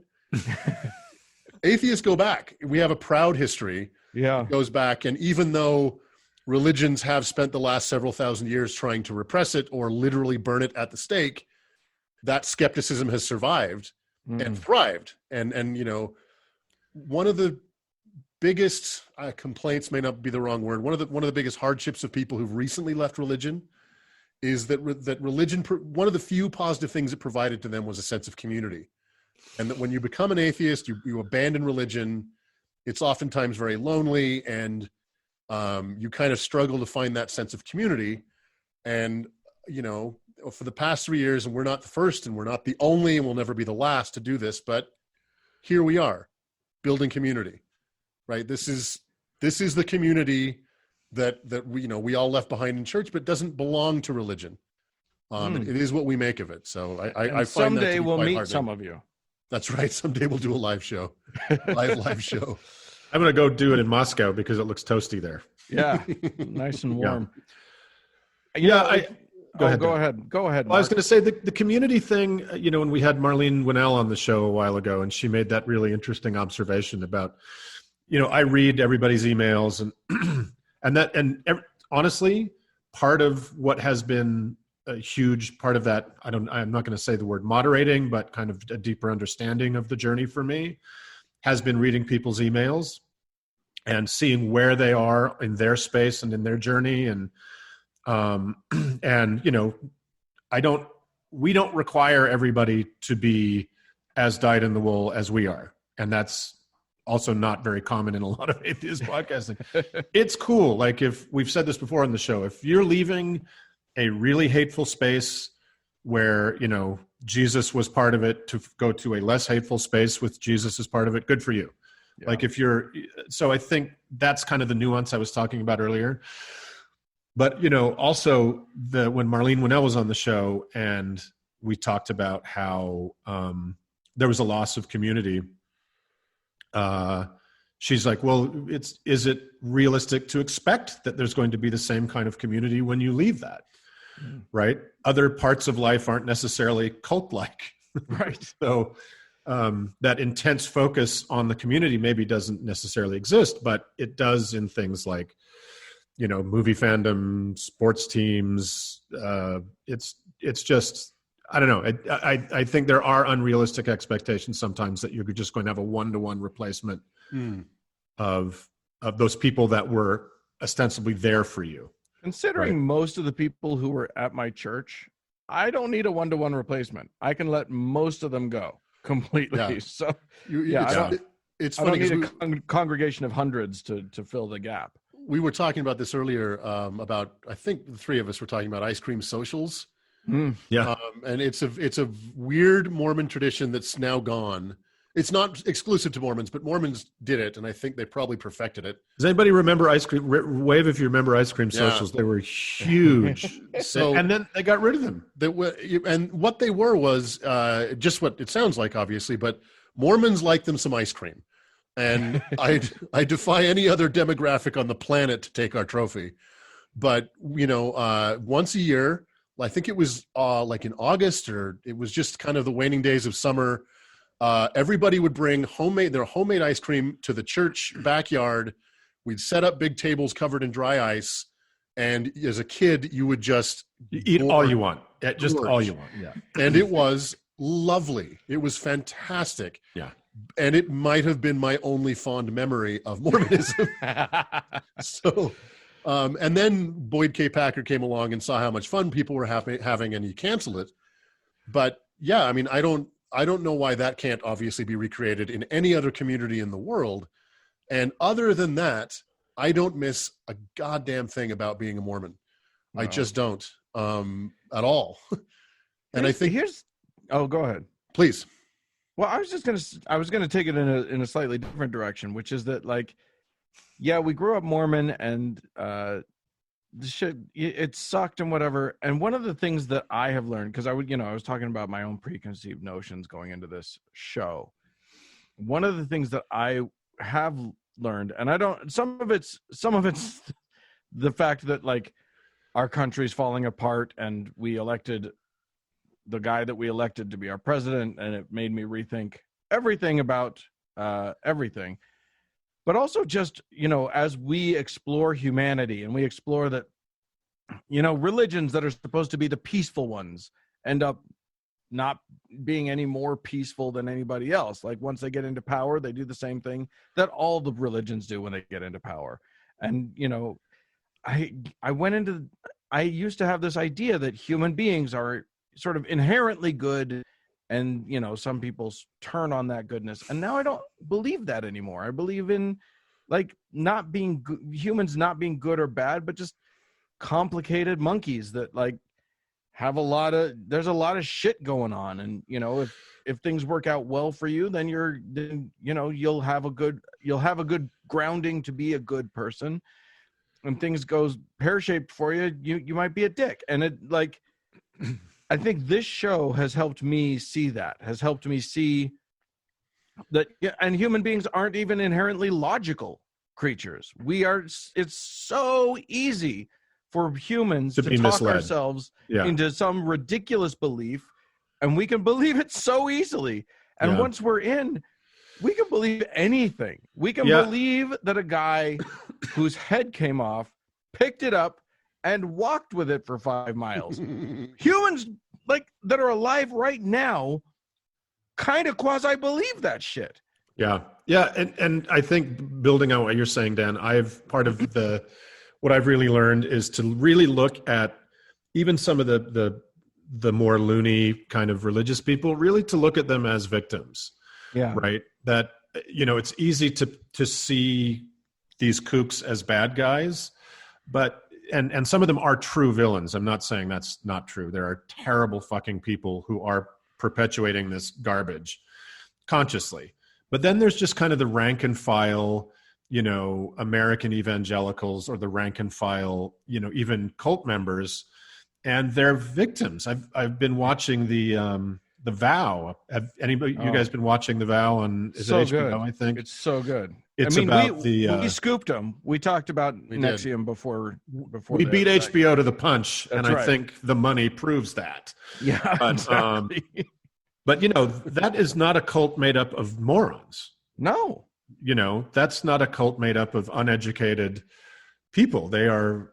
Atheists go back. We have a proud history. Yeah. It goes back. And even though religions have spent the last several thousand years trying to repress it or literally burn it at the stake, that skepticism has survived and thrived. And you know, one of the biggest complaints may not be the wrong word. One of the biggest hardships of people who've recently left religion is that religion, one of the few positive things it provided to them was a sense of community. And that when you become an atheist, you abandon religion, it's oftentimes very lonely, and you kind of struggle to find that sense of community. And, you know, for the past 3 years, and we're not the first and we're not the only, and we'll never be the last to do this, but here we are building community, right? This is the community that we all left behind in church, but doesn't belong to religion. It is what we make of it. So I find someday we'll meet some of you. That's right. Someday we'll do a live show, live show. I'm going to go do it in Moscow because it looks toasty there. Yeah. Nice and warm. Yeah. Go ahead. Well, I was going to say the community thing, you know, when we had Marlene Winnell on the show a while ago, and she made that really interesting observation about, you know, I read everybody's emails and honestly, part of what has been a huge part of that, I'm not going to say the word moderating, but kind of a deeper understanding of the journey for me has been reading people's emails and seeing where they are in their space and in their journey. And you know, we don't require everybody to be as dyed in the wool as we are. And that's also not very common in a lot of atheist podcasting. It's cool. Like, if we've said this before on the show, if you're leaving a really hateful space where, you know, Jesus was part of it to go to a less hateful space with Jesus as part of it, good for you. Yeah. Like so I think that's kind of the nuance I was talking about earlier. But, you know, also when Marlene Winnell was on the show and we talked about how there was a loss of community, she's like, well, is it realistic to expect that there's going to be the same kind of community when you leave that? Right? Other parts of life aren't necessarily cult-like. Right. So that intense focus on the community maybe doesn't necessarily exist, but it does in things like, you know, movie fandom, sports teams. It's just, I don't know. I think there are unrealistic expectations sometimes that you're just going to have a one-to-one replacement of those people that were ostensibly there for you. Considering most of the people who were at my church, I don't need a one-to-one replacement. I can let most of them go completely. Yeah. So it's I funny. don't need a congregation of hundreds to fill the gap. We were talking about this earlier about, I think the three of us were talking about ice cream socials. Yeah. And it's a weird Mormon tradition that's now gone. It's not exclusive to Mormons, but Mormons did it, and I think they probably perfected it. Does anybody remember ice cream? Wave if you remember ice cream socials. They were huge. And then they got rid of them. And what they were was just what it sounds like, obviously, but Mormons like them some ice cream. And I defy any other demographic on the planet to take our trophy. But, you know, once a year, I think it was like in August, or it was just kind of the waning days of summer, everybody would bring their homemade ice cream to the church backyard. We'd set up big tables covered in dry ice. And as a kid, you would just eat all you want. Just all you want. Yeah. And it was lovely. It was fantastic. Yeah. And it might have been my only fond memory of Mormonism. So, and then Boyd K. Packer came along and saw how much fun people were having, and he canceled it. But yeah, I mean, I don't know why that can't obviously be recreated in any other community in the world. And other than that, I don't miss a goddamn thing about being a Mormon. No. I just don't at all. And I think oh, go ahead. Please. Well, I was gonna take it in a slightly different direction, which is that, like, yeah, we grew up Mormon, and the shit, it sucked and whatever. And one of the things that I have learned, because I was talking about my own preconceived notions going into this show. One of the things that I have learned, and some of it's the fact that, like, our country's falling apart, and we elected the guy that we elected to be our president, and it made me rethink everything about everything. But also just, as we explore humanity, and we explore that, religions that are supposed to be the peaceful ones end up not being any more peaceful than anybody else. Like, once they get into power, they do the same thing that all the religions do when they get into power. And, I used to have this idea that human beings are sort of inherently good, and some people turn on that goodness, and now I don't believe that anymore. I believe in, like, not being humans not being good or bad, but just complicated monkeys that, like, have there's a lot of shit going on, and if things work out well for you, then you'll have a good grounding to be a good person. When things goes pear-shaped for you, you might be a dick. And it, like, I think this show has helped me see that, and human beings aren't even inherently logical creatures. It's so easy for humans to talk misled. Ourselves into some ridiculous belief, and we can believe it so easily. And once we're in, we can believe anything. We can believe that a guy whose head came off picked it up and walked with it for 5 miles. Humans, like, that are alive right now kind of quasi believe that shit. Yeah. And I think, building on what you're saying, Dan, what I've really learned is to really look at even some of the more loony kind of religious people, really to look at them as victims. Yeah. Right. That, it's easy to see these kooks as bad guys, but, and some of them are true villains. I'm not saying that's not true. There are terrible fucking people who are perpetuating this garbage consciously. But then there's just kind of the rank and file, American evangelicals, or the rank and file, even cult members, and they're victims. I've been watching The Vow. Have anybody? You guys been watching The Vow on? Is so it HBO? Good. I think it's so good. It's we scooped them. We talked about NXIVM before. We beat HBO to the punch, and right. I think the money proves that. Yeah, but, exactly. But that is not a cult made up of morons. No, that's not a cult made up of uneducated people. They are,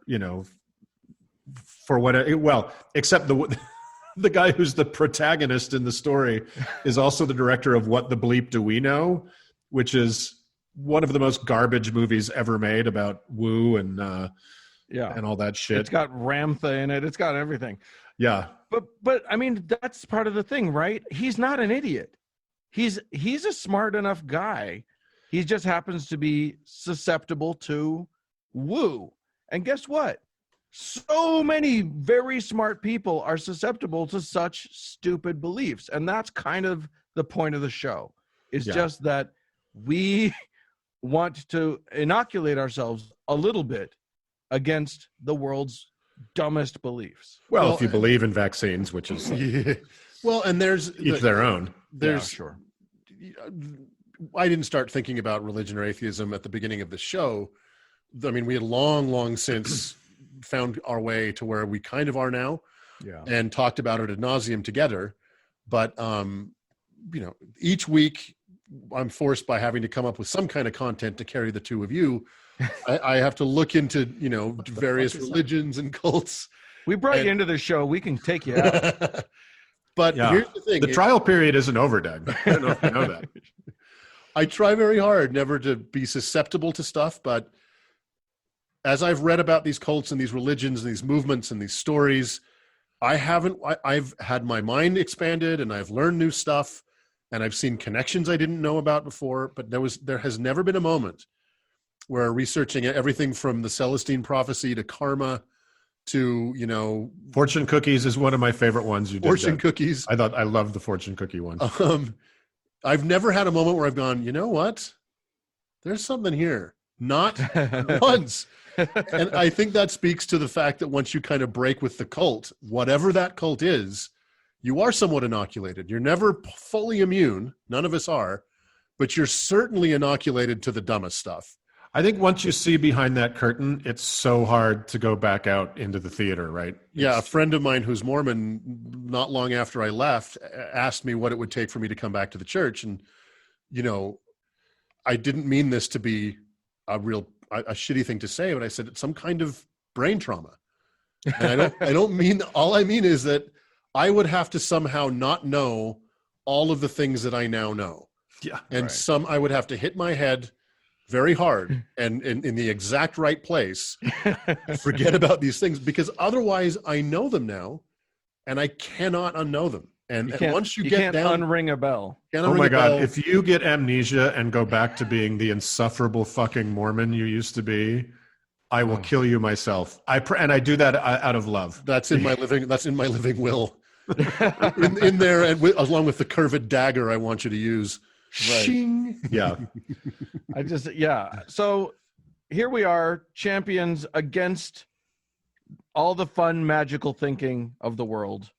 except the guy who's the protagonist in the story is also the director of What the Bleep Do We Know, which is one of the most garbage movies ever made about woo and all that shit. It's got Ramtha in it. It's got everything. Yeah. But I mean, that's part of the thing, right? He's not an idiot. He's a smart enough guy. He just happens to be susceptible to woo. And guess what? So many very smart people are susceptible to such stupid beliefs. And that's kind of the point of the show. It's just that we want to inoculate ourselves a little bit against the world's dumbest beliefs. Well, if you believe in vaccines, which is well, and there's each their own. There's sure. I didn't start thinking about religion or atheism at the beginning of the show. I mean, we had long since found our way to where we kind of are now, and talked about it ad nauseum together. But each week I'm forced by having to come up with some kind of content to carry the two of you. I have to look into various religions and cults. We brought you into the show. We can take you out. But here's the thing: the trial period isn't over, Doug. I don't know if you know that. I try very hard never to be susceptible to stuff, but as I've read about these cults and these religions and these movements and these stories, I've had my mind expanded, and I've learned new stuff, and I've seen connections I didn't know about before. But there has never been a moment where researching everything from the Celestine prophecy to karma to, you know, fortune cookies is one of my favorite ones you did. Fortune cookies. I loved the fortune cookie one. I've never had a moment where I've gone, you know what? There's something here. Not once. And I think that speaks to the fact that once you kind of break with the cult, whatever that cult is, you are somewhat inoculated. You're never fully immune. None of us are, but you're certainly inoculated to the dumbest stuff. I think once you see behind that curtain, it's so hard to go back out into the theater, right? Yeah, a friend of mine who's Mormon, not long after I left, asked me what it would take for me to come back to the church. And, you know, I didn't mean this to be a shitty thing to say, but I said it's some kind of brain trauma. And I don't mean, all I mean is that I would have to somehow not know all of the things that I now know. Yeah. And I would have to hit my head very hard and in the exact right place, forget about these things, because otherwise I know them now and I cannot unknow them. And once you get can't down, unring a bell. Oh my God. If you get amnesia and go back to being the insufferable fucking Mormon you used to be, I will kill you myself. And I do that out of love. That's in my living will. in there, and along with the curved dagger I want you to use. Right. Shing. Yeah. So here we are, champions against all the fun, magical thinking of the world,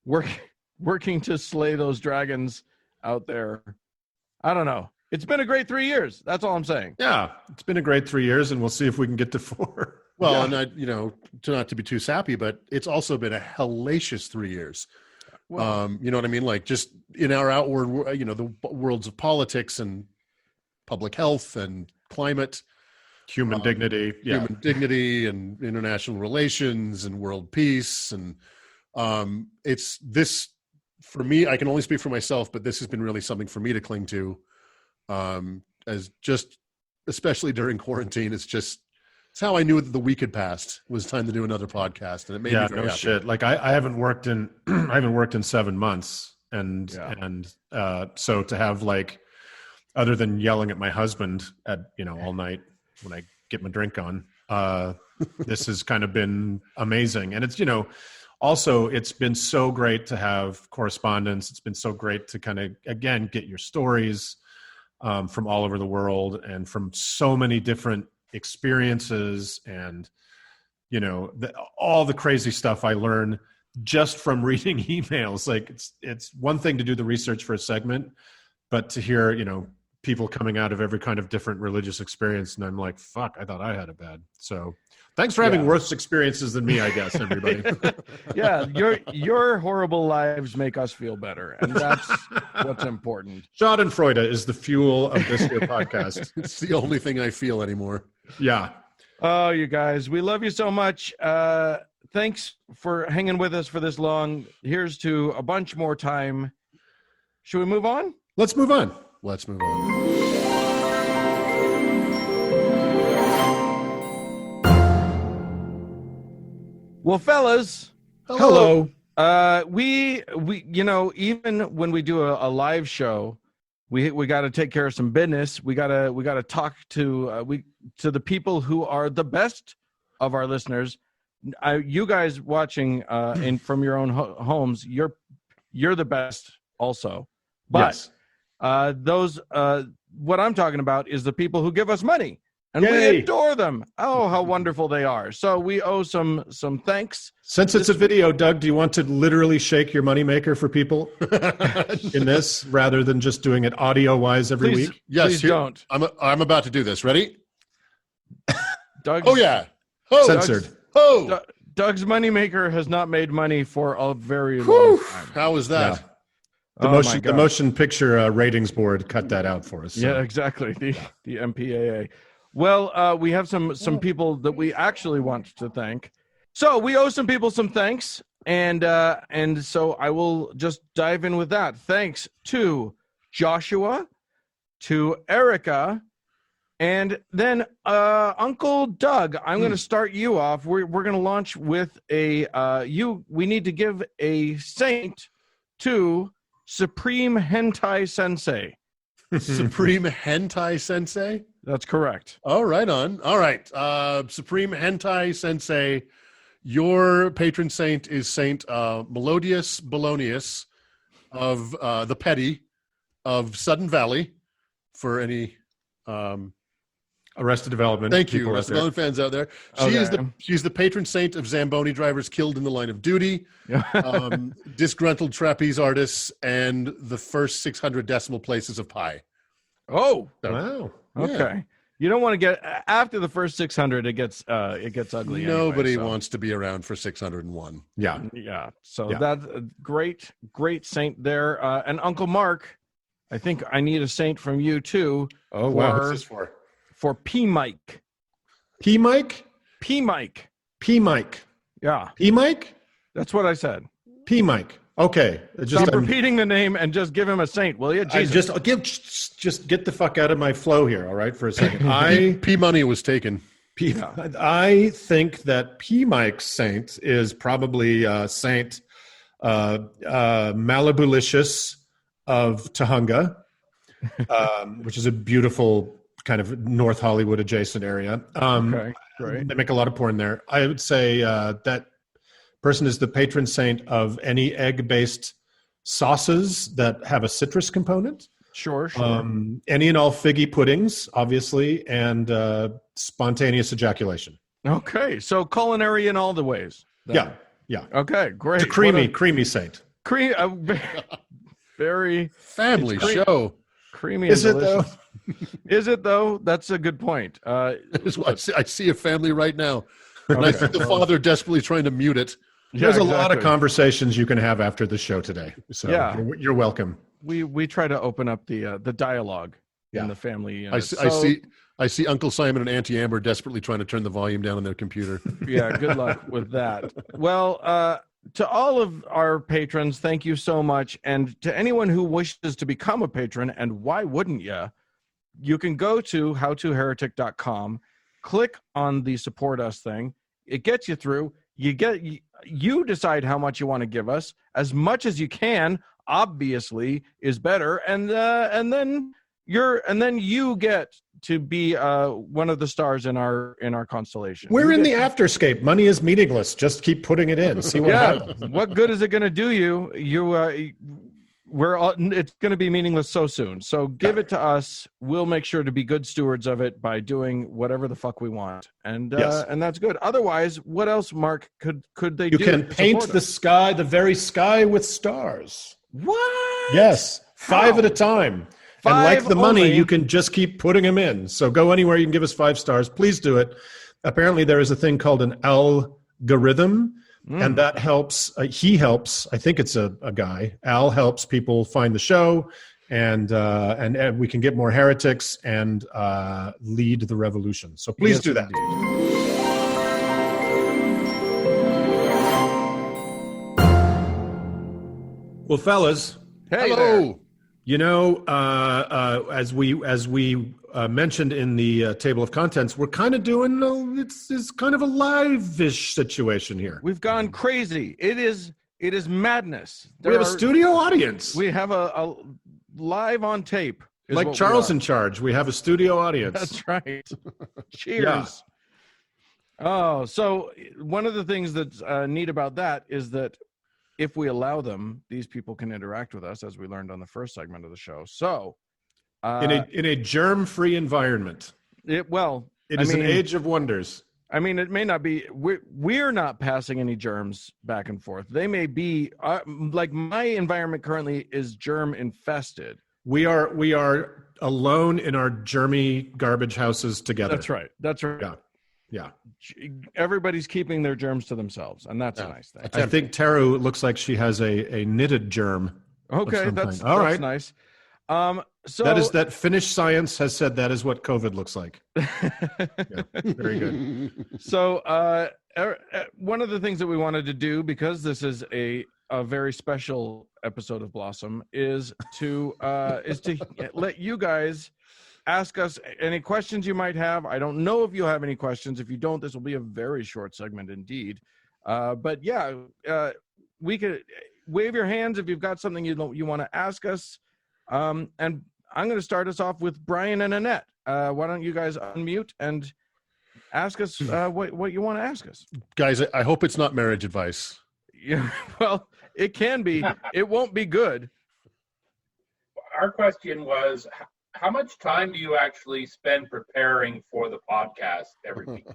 working to slay those dragons out there. I don't know. It's been a great 3 years. That's all I'm saying. Yeah, it's been a great 3 years, and we'll see if we can get to 4. Well, and not to be too sappy, but it's also been a hellacious 3 years. Well, you know what I mean? Like, just in our outward, the worlds of politics and public health and climate, human dignity, human dignity and international relations and world peace. And it's this, for me, I can only speak for myself, but this has been really something for me to cling to, as just, especially during quarantine. It's how I knew that the week had passed. It was time to do another podcast, and it made me very happy. Shit. Like I haven't worked in 7 months, and so to have, like, other than yelling at my husband at all night when I get my drink on, this has kind of been amazing. And it's also it's been so great to have correspondence. It's been so great to kind of again get your stories from all over the world and from so many different experiences, and all the crazy stuff I learn just from reading emails. Like, it's one thing to do the research for a segment, but to hear people coming out of every kind of different religious experience, and I'm like, fuck, I thought I had it bad. So thanks for having worse experiences than me, I guess, everybody. Yeah, your horrible lives make us feel better, and that's what's important. Schadenfreude is the fuel of this here podcast. It's the only thing I feel anymore. Yeah. Oh, you guys, we love you so much. Thanks for hanging with us for this long. Here's to a bunch more time. Should we move on? Let's move on. Let's move on. Well, fellas, hello. We even when we do a live show, we got to take care of some business. We got to talk to the people who are the best of our listeners. You guys watching from your own homes, you're the best also. But yes. What I'm talking about is the people who give us money. And Yay. We adore them. Oh, how wonderful they are. So we owe some thanks. Since it's a video, Doug, do you want to literally shake your moneymaker for people in this rather than just doing it audio-wise every week? Yes, please don't. I'm about to do this. Ready? Doug's, oh, yeah. Oh, censored. Doug's moneymaker has not made money for a very long time. How is that? Yeah. The motion picture ratings board cut that out for us. So. Yeah, exactly. The MPAA. Well, we have some people that we actually want to thank. So we owe some people some thanks, and so I will just dive in with that. Thanks to Joshua, to Erica, and then Uncle Doug. I'm going to start you off. We're going to launch with we need to give a saint to Supreme Hentai Sensei. Supreme Hentai Sensei? That's correct. Oh, right on. All right. Supreme Hentai Sensei, Your patron saint is Saint Melodius Bolonius of the Petty of Sudden Valley. For any Arrested Development. Thank you, Arrested Development fans out there. She's the patron saint of Zamboni drivers killed in the line of duty, disgruntled trapeze artists, and the first 600 decimal places of pi. Oh, wow. Okay. Yeah. You don't want to get after the first 600. It gets ugly. Nobody wants to be around for 601. Yeah. So that's a great saint there. And Uncle Mark, I think I need a saint from you too. Oh, wow. What's this for? For P Mike. P Mike? P Mike. P Mike. Yeah. P Mike? That's what I said. P Mike. Okay. Stop repeating the name and just give him a saint, will you? Jesus. Just get the fuck out of my flow here, all right, for a second. P money was taken. I think that P Mike's saint is probably Saint Malabulicious of Tahunga, which is a beautiful kind of North Hollywood adjacent area. Okay, great. They make a lot of porn there. I would say that person is the patron saint of any egg-based sauces that have a citrus component. Sure. Any and all figgy puddings, obviously, and spontaneous ejaculation. Okay, so culinary in all the ways. Then. Yeah. Okay, great. It's a creamy saint. Very family show. Creamy. Is it though? Is it though? That's a good point. I see a family right now, and I see the father desperately trying to mute it. There's a lot of conversations you can have after the show today. So you're welcome. We try to open up the dialogue in the family. I see Uncle Simon and Auntie Amber desperately trying to turn the volume down on their computer. Yeah, good luck with that. Well, to all of our patrons, thank you so much. And to anyone who wishes to become a patron, and why wouldn't you? You can go to howtoheretic.com, click on the support us thing. It gets you through. You decide how much you want to give us. As much as you can, obviously, is better. And then you get to be one of the stars in our constellation. We're in the afterscape. Money is meaningless. Just keep putting it in. See what happens. What good is it going to do you? It's going to be meaningless so soon. So give it to us. We'll make sure to be good stewards of it by doing whatever the fuck we want. And that's good. Otherwise, what else, Mark, could they do? You can paint the sky, the very sky, with stars. What? Yes. 5 at a time. 5 and like the money, only. you can just keep putting them in. So go anywhere you can give us 5 stars. Please do it. Apparently, there is a thing called an algorithm, and that helps. He helps. I think it's a guy. Al helps people find the show, and we can get more heretics and lead the revolution. So please do that. Well, fellas. Hey, hello. there. You know, as we mentioned in the table of contents, we're kind of doing it's kind of a live-ish situation here. We've gone crazy. It is madness. We have a studio audience. We have a live on tape. Like Charles in Charge, we have a studio audience. That's right. Cheers. Yeah. Oh, so one of the things that's neat about that is that if we allow them, these people can interact with us, as we learned on the first segment of the show. So, in a germ-free environment, it is an age of wonders. I mean, it may not be. We're not passing any germs back and forth. They may be. Like my environment currently is germ infested. We are alone in our germy garbage houses together. That's right. Yeah. Everybody's keeping their germs to themselves, and that's a nice thing. I think Taru looks like she has a knitted germ. Okay, that's nice. So that Finnish science has said that is what COVID looks like. Yeah, very good. So one of the things that we wanted to do, because this is a very special episode of Blossom, is to let you guys ask us any questions you might have. I don't know if you have any questions. If you don't, this will be a very short segment indeed. But yeah, we could wave your hands if you've got something you want to ask us. And I'm going to start us off with Brian and Annette. Why don't you guys unmute and ask us what you want to ask us. Guys, I hope it's not marriage advice. Yeah, well, it can be. It won't be good. Our question was, how much time do you actually spend preparing for the podcast every week?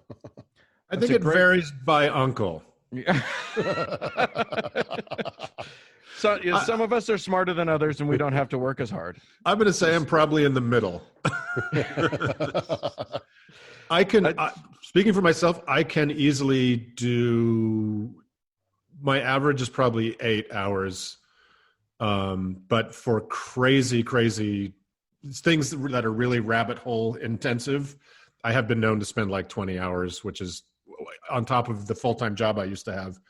I think it varies by uncle. Yeah. So some of us are smarter than others, and we don't have to work as hard. I'm going to say I'm probably in the middle. Speaking for myself, I can easily do. My average is probably 8 hours, but for crazy things that are really rabbit hole intensive, I have been known to spend like 20 hours, which is on top of the full-time job I used to have,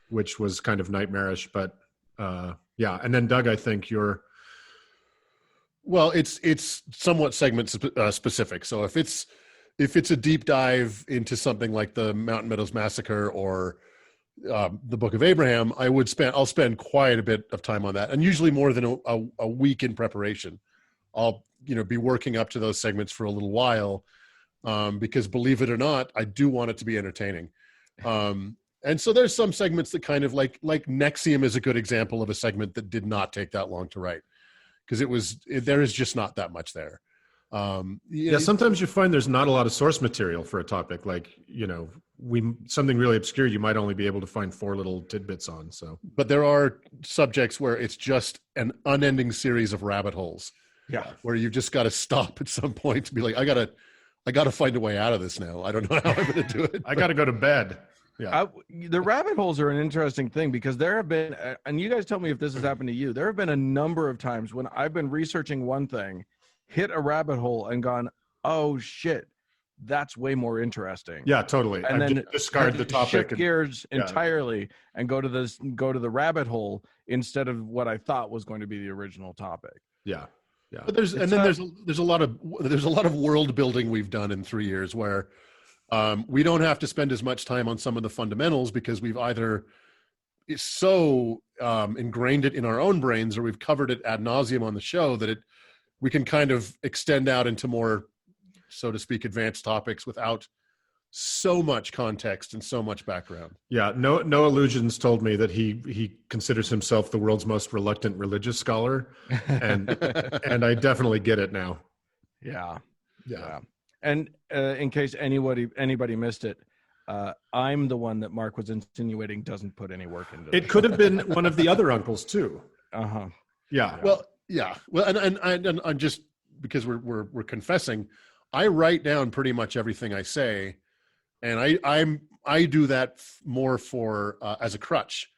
which was kind of nightmarish. But yeah, and then Doug, I think it's somewhat segment specific. So if it's a deep dive into something like the Mountain Meadows Massacre or the Book of Abraham, I'll spend quite a bit of time on that, and usually more than a week in preparation. I'll be working up to those segments for a little while, because believe it or not, I do want it to be entertaining. And so there's some segments that kind of like Nexium is a good example of a segment that did not take that long to write, because there is just not that much there. Sometimes you find there's not a lot of source material for a topic, like something really obscure you might only be able to find 4 little tidbits on. So, but there are subjects where it's just an unending series of rabbit holes. Yeah, where you've just got to stop at some point to be like, I gotta find a way out of this now. I don't know how I'm going to do it. I got to go to bed. Yeah, the rabbit holes are an interesting thing, because there have been, and you guys tell me if this has happened to you. There have been a number of times when I've been researching one thing, hit a rabbit hole, and gone, "Oh shit, that's way more interesting." Yeah, totally. And then discard the topic, shift gears entirely, and go to the rabbit hole instead of what I thought was going to be the original topic. Yeah. Yeah. But there's a lot of world building we've done in 3 years where we don't have to spend as much time on some of the fundamentals, because we've either ingrained it in our own brains, or we've covered it ad nauseum on the show that we can kind of extend out into more, so to speak, advanced topics without so much context and so much background. Yeah, no illusions told me that he considers himself the world's most reluctant religious scholar, and and I definitely get it now. Yeah. And in case anybody missed it, I'm the one that Mark was insinuating doesn't put any work into it. It could have been one of the other uncles too. Yeah. Well, yeah. Well, and just because we're confessing, I write down pretty much everything I say. And I do that more for as a crutch,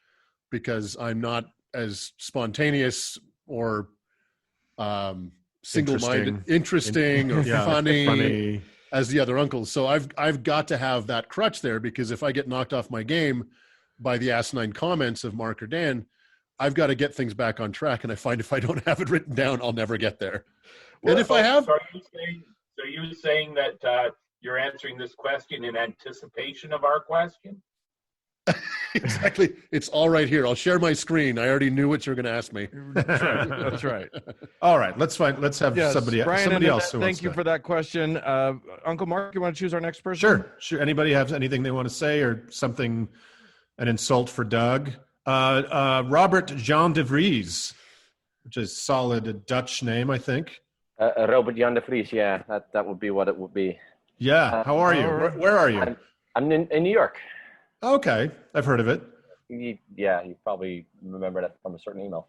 because I'm not as spontaneous or single-minded, interesting or funny as the other uncles. So I've got to have that crutch there, because if I get knocked off my game by the asinine comments of Mark or Dan, I've got to get things back on track. And I find if I don't have it written down, I'll never get there. Well, and if I have, are you saying that? You're answering this question in anticipation of our question? Exactly. It's all right here. I'll share my screen. I already knew what you're going to ask me. That's right. All right. Let's have somebody else. Thank you for that question. Uncle Mark, you want to choose our next person? Sure. Anybody have anything they want to say, or something, an insult for Doug? Robert Jean de Vries, which is solid Dutch name, I think. Robert Jan de Vries. Yeah, that would be what it would be. Yeah. How are you? Where are you? I'm in New York. Okay. I've heard of it. You probably remember that from a certain email.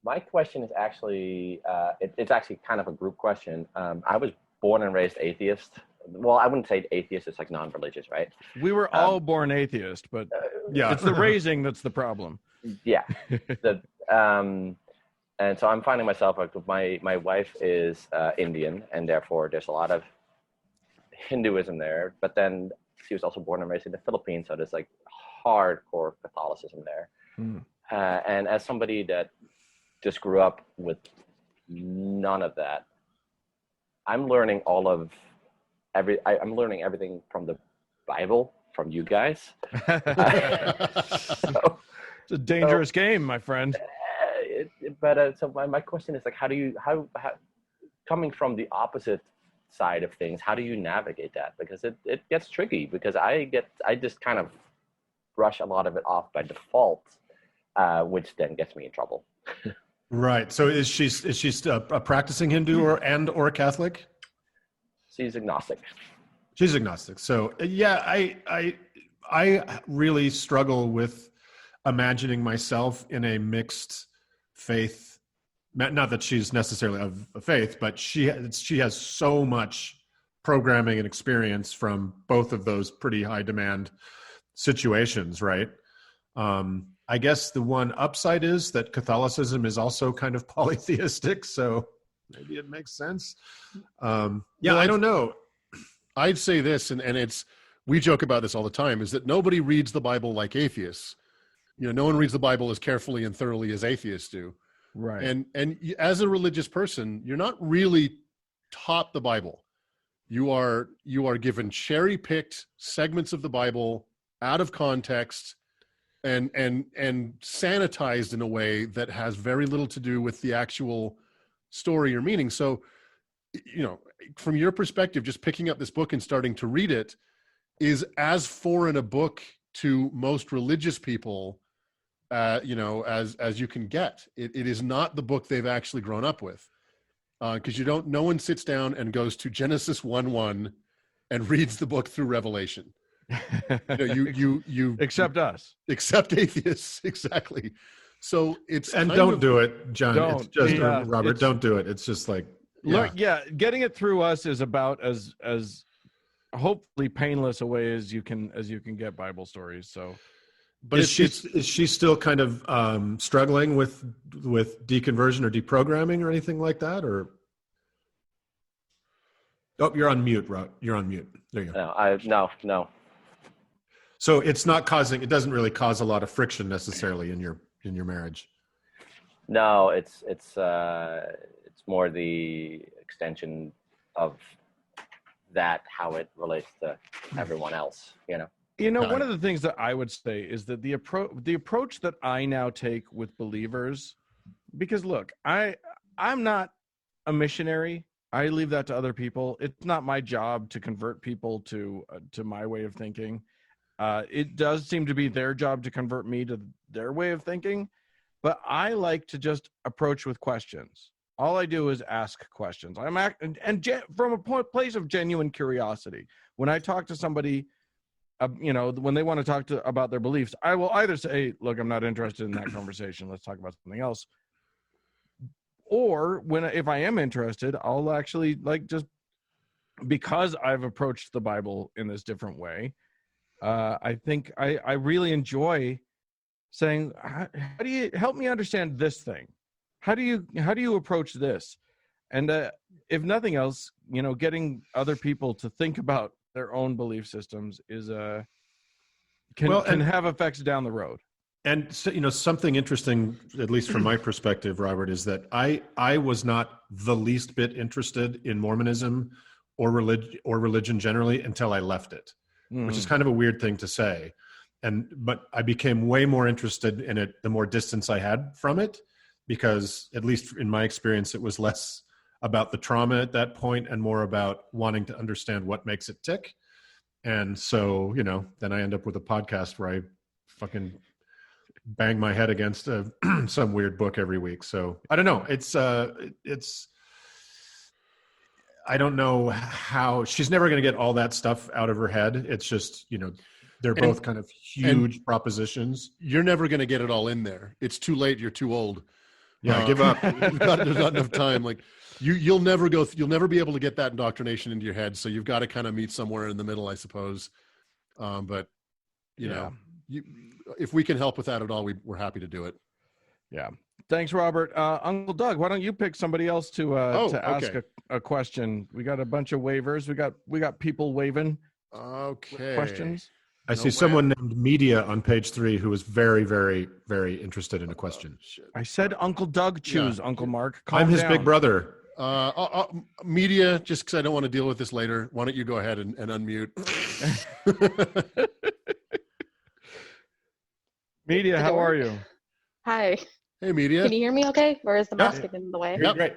My question is actually, it's actually kind of a group question. I was born and raised atheist. Well, I wouldn't say atheist. It's like non-religious, right? We were all born atheist, but it's the raising that's the problem. Yeah. And so I'm finding myself, like, my wife is Indian, and therefore there's a lot of Hinduism there. But then she was also born and raised in the Philippines, so there's like hardcore Catholicism there. And as somebody that just grew up with none of that, I'm learning I'm learning everything from the Bible, from you guys. It's a dangerous game, my friend. But so my question is, like, how coming from the opposite side of things, how do you navigate that? Because it gets tricky, because I just kind of brush a lot of it off by default, which then gets me in trouble. Right. So is she a practicing Hindu or a Catholic? She's agnostic. She's agnostic. So yeah, I really struggle with imagining myself in a mixed faith. Not that she's necessarily of a faith, but she has so much programming and experience from both of those pretty high demand situations, right? I guess the one upside is that Catholicism is also kind of polytheistic, so maybe it makes sense. Well, I don't know. I'd say this, and we joke about this all the time, is that nobody reads the Bible like atheists. No one reads the Bible as carefully and thoroughly as atheists do. Right. And as a religious person, you're not really taught the Bible. You are given cherry-picked segments of the Bible out of context and sanitized in a way that has very little to do with the actual story or meaning. So, from your perspective, just picking up this book and starting to read it is as foreign a book to most religious people, as you can get. It is not the book they've actually grown up with, because no one sits down and goes to Genesis 1:1 and reads the book through Revelation. You except us, except atheists, exactly. So don't do it, John. Don't. It's just Robert. Don't do it. It's just like look, getting it through us is about as hopefully painless a way as you can get Bible stories. So, but is she still kind of struggling with deconversion or deprogramming or anything like that? Or you're on mute, Rob. You're on mute. There you go. No. So it doesn't really cause a lot of friction necessarily in your marriage. No, it's more the extension of that, how it relates to everyone else, One of the things that I would say is that the approach that I now take with believers, because look, I'm not a missionary. I leave that to other people. It's not my job to convert people to my way of thinking. It does seem to be their job to convert me to their way of thinking, but I like to just approach with questions. All I do is ask questions. From a place of genuine curiosity. When I talk to somebody, when they want to talk about their beliefs, I will either say, "Look, I'm not interested in that conversation. Let's talk about something else." Or if I am interested, I'll actually just because I've approached the Bible in this different way. I think I really enjoy saying, how do you help me understand this thing? How do you approach this? And if nothing else, getting other people to think about their own belief systems can have effects down the road. And so, something interesting, at least from my perspective, Robert, is that I was not the least bit interested in Mormonism or religion generally until I left it. Which is kind of a weird thing to say. But I became way more interested in it the more distance I had from it, because at least in my experience, it was less about the trauma at that point and more about wanting to understand what makes it tick. And so, then I end up with a podcast where I fucking bang my head against some weird book every week. So I don't know. It's I don't know how she's never going to get all that stuff out of her head. It's just, they're both kind of huge propositions. You're never going to get it all in there. It's too late. You're too old. Yeah, give up. There's not enough time. Like you'll never be able to get that indoctrination into your head. So you've got to kind of meet somewhere in the middle, I suppose. But if we can help with that at all, we're happy to do it. Yeah. Thanks, Robert. Uncle Doug, why don't you pick somebody else to ask a question? We got a bunch of waivers. We got people waving. Okay. Questions. I see someone named Media on page 3 who is very, very, very interested in a question. I said Uncle Doug choose, Uncle Mark. I'm his big brother. Media, just because I don't want to deal with this later, why don't you go ahead and unmute? Media, how are you? Hi. Hey, Media. Can you hear me okay? Or is the mouse getting in the way? Yep. Great.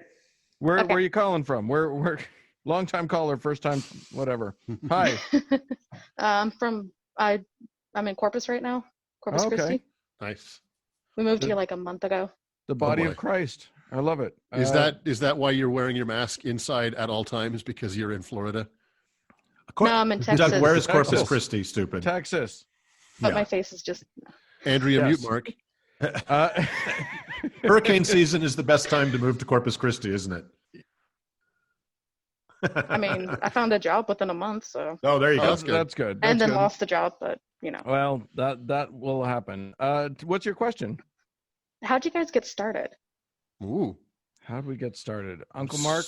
Where are you calling from? Where? Long time caller, first time, whatever. Hi. I'm in Corpus right now. Corpus Christi. Nice. We moved here like a month ago. The body of Christ. I love it. Is that why you're wearing your mask inside at all times, because you're in Florida? No, I'm in Texas. Doug, where is Corpus Christi, stupid? Texas. But my face is just... Andrea, mute Mark. Hurricane season is the best time to move to Corpus Christi, isn't it? I mean, I found a job within a month, so... Oh, there you go. That's good. And then lost the job, but, Well, that will happen. What's your question? How'd you guys get started? Ooh. How'd we get started? Uncle Mark?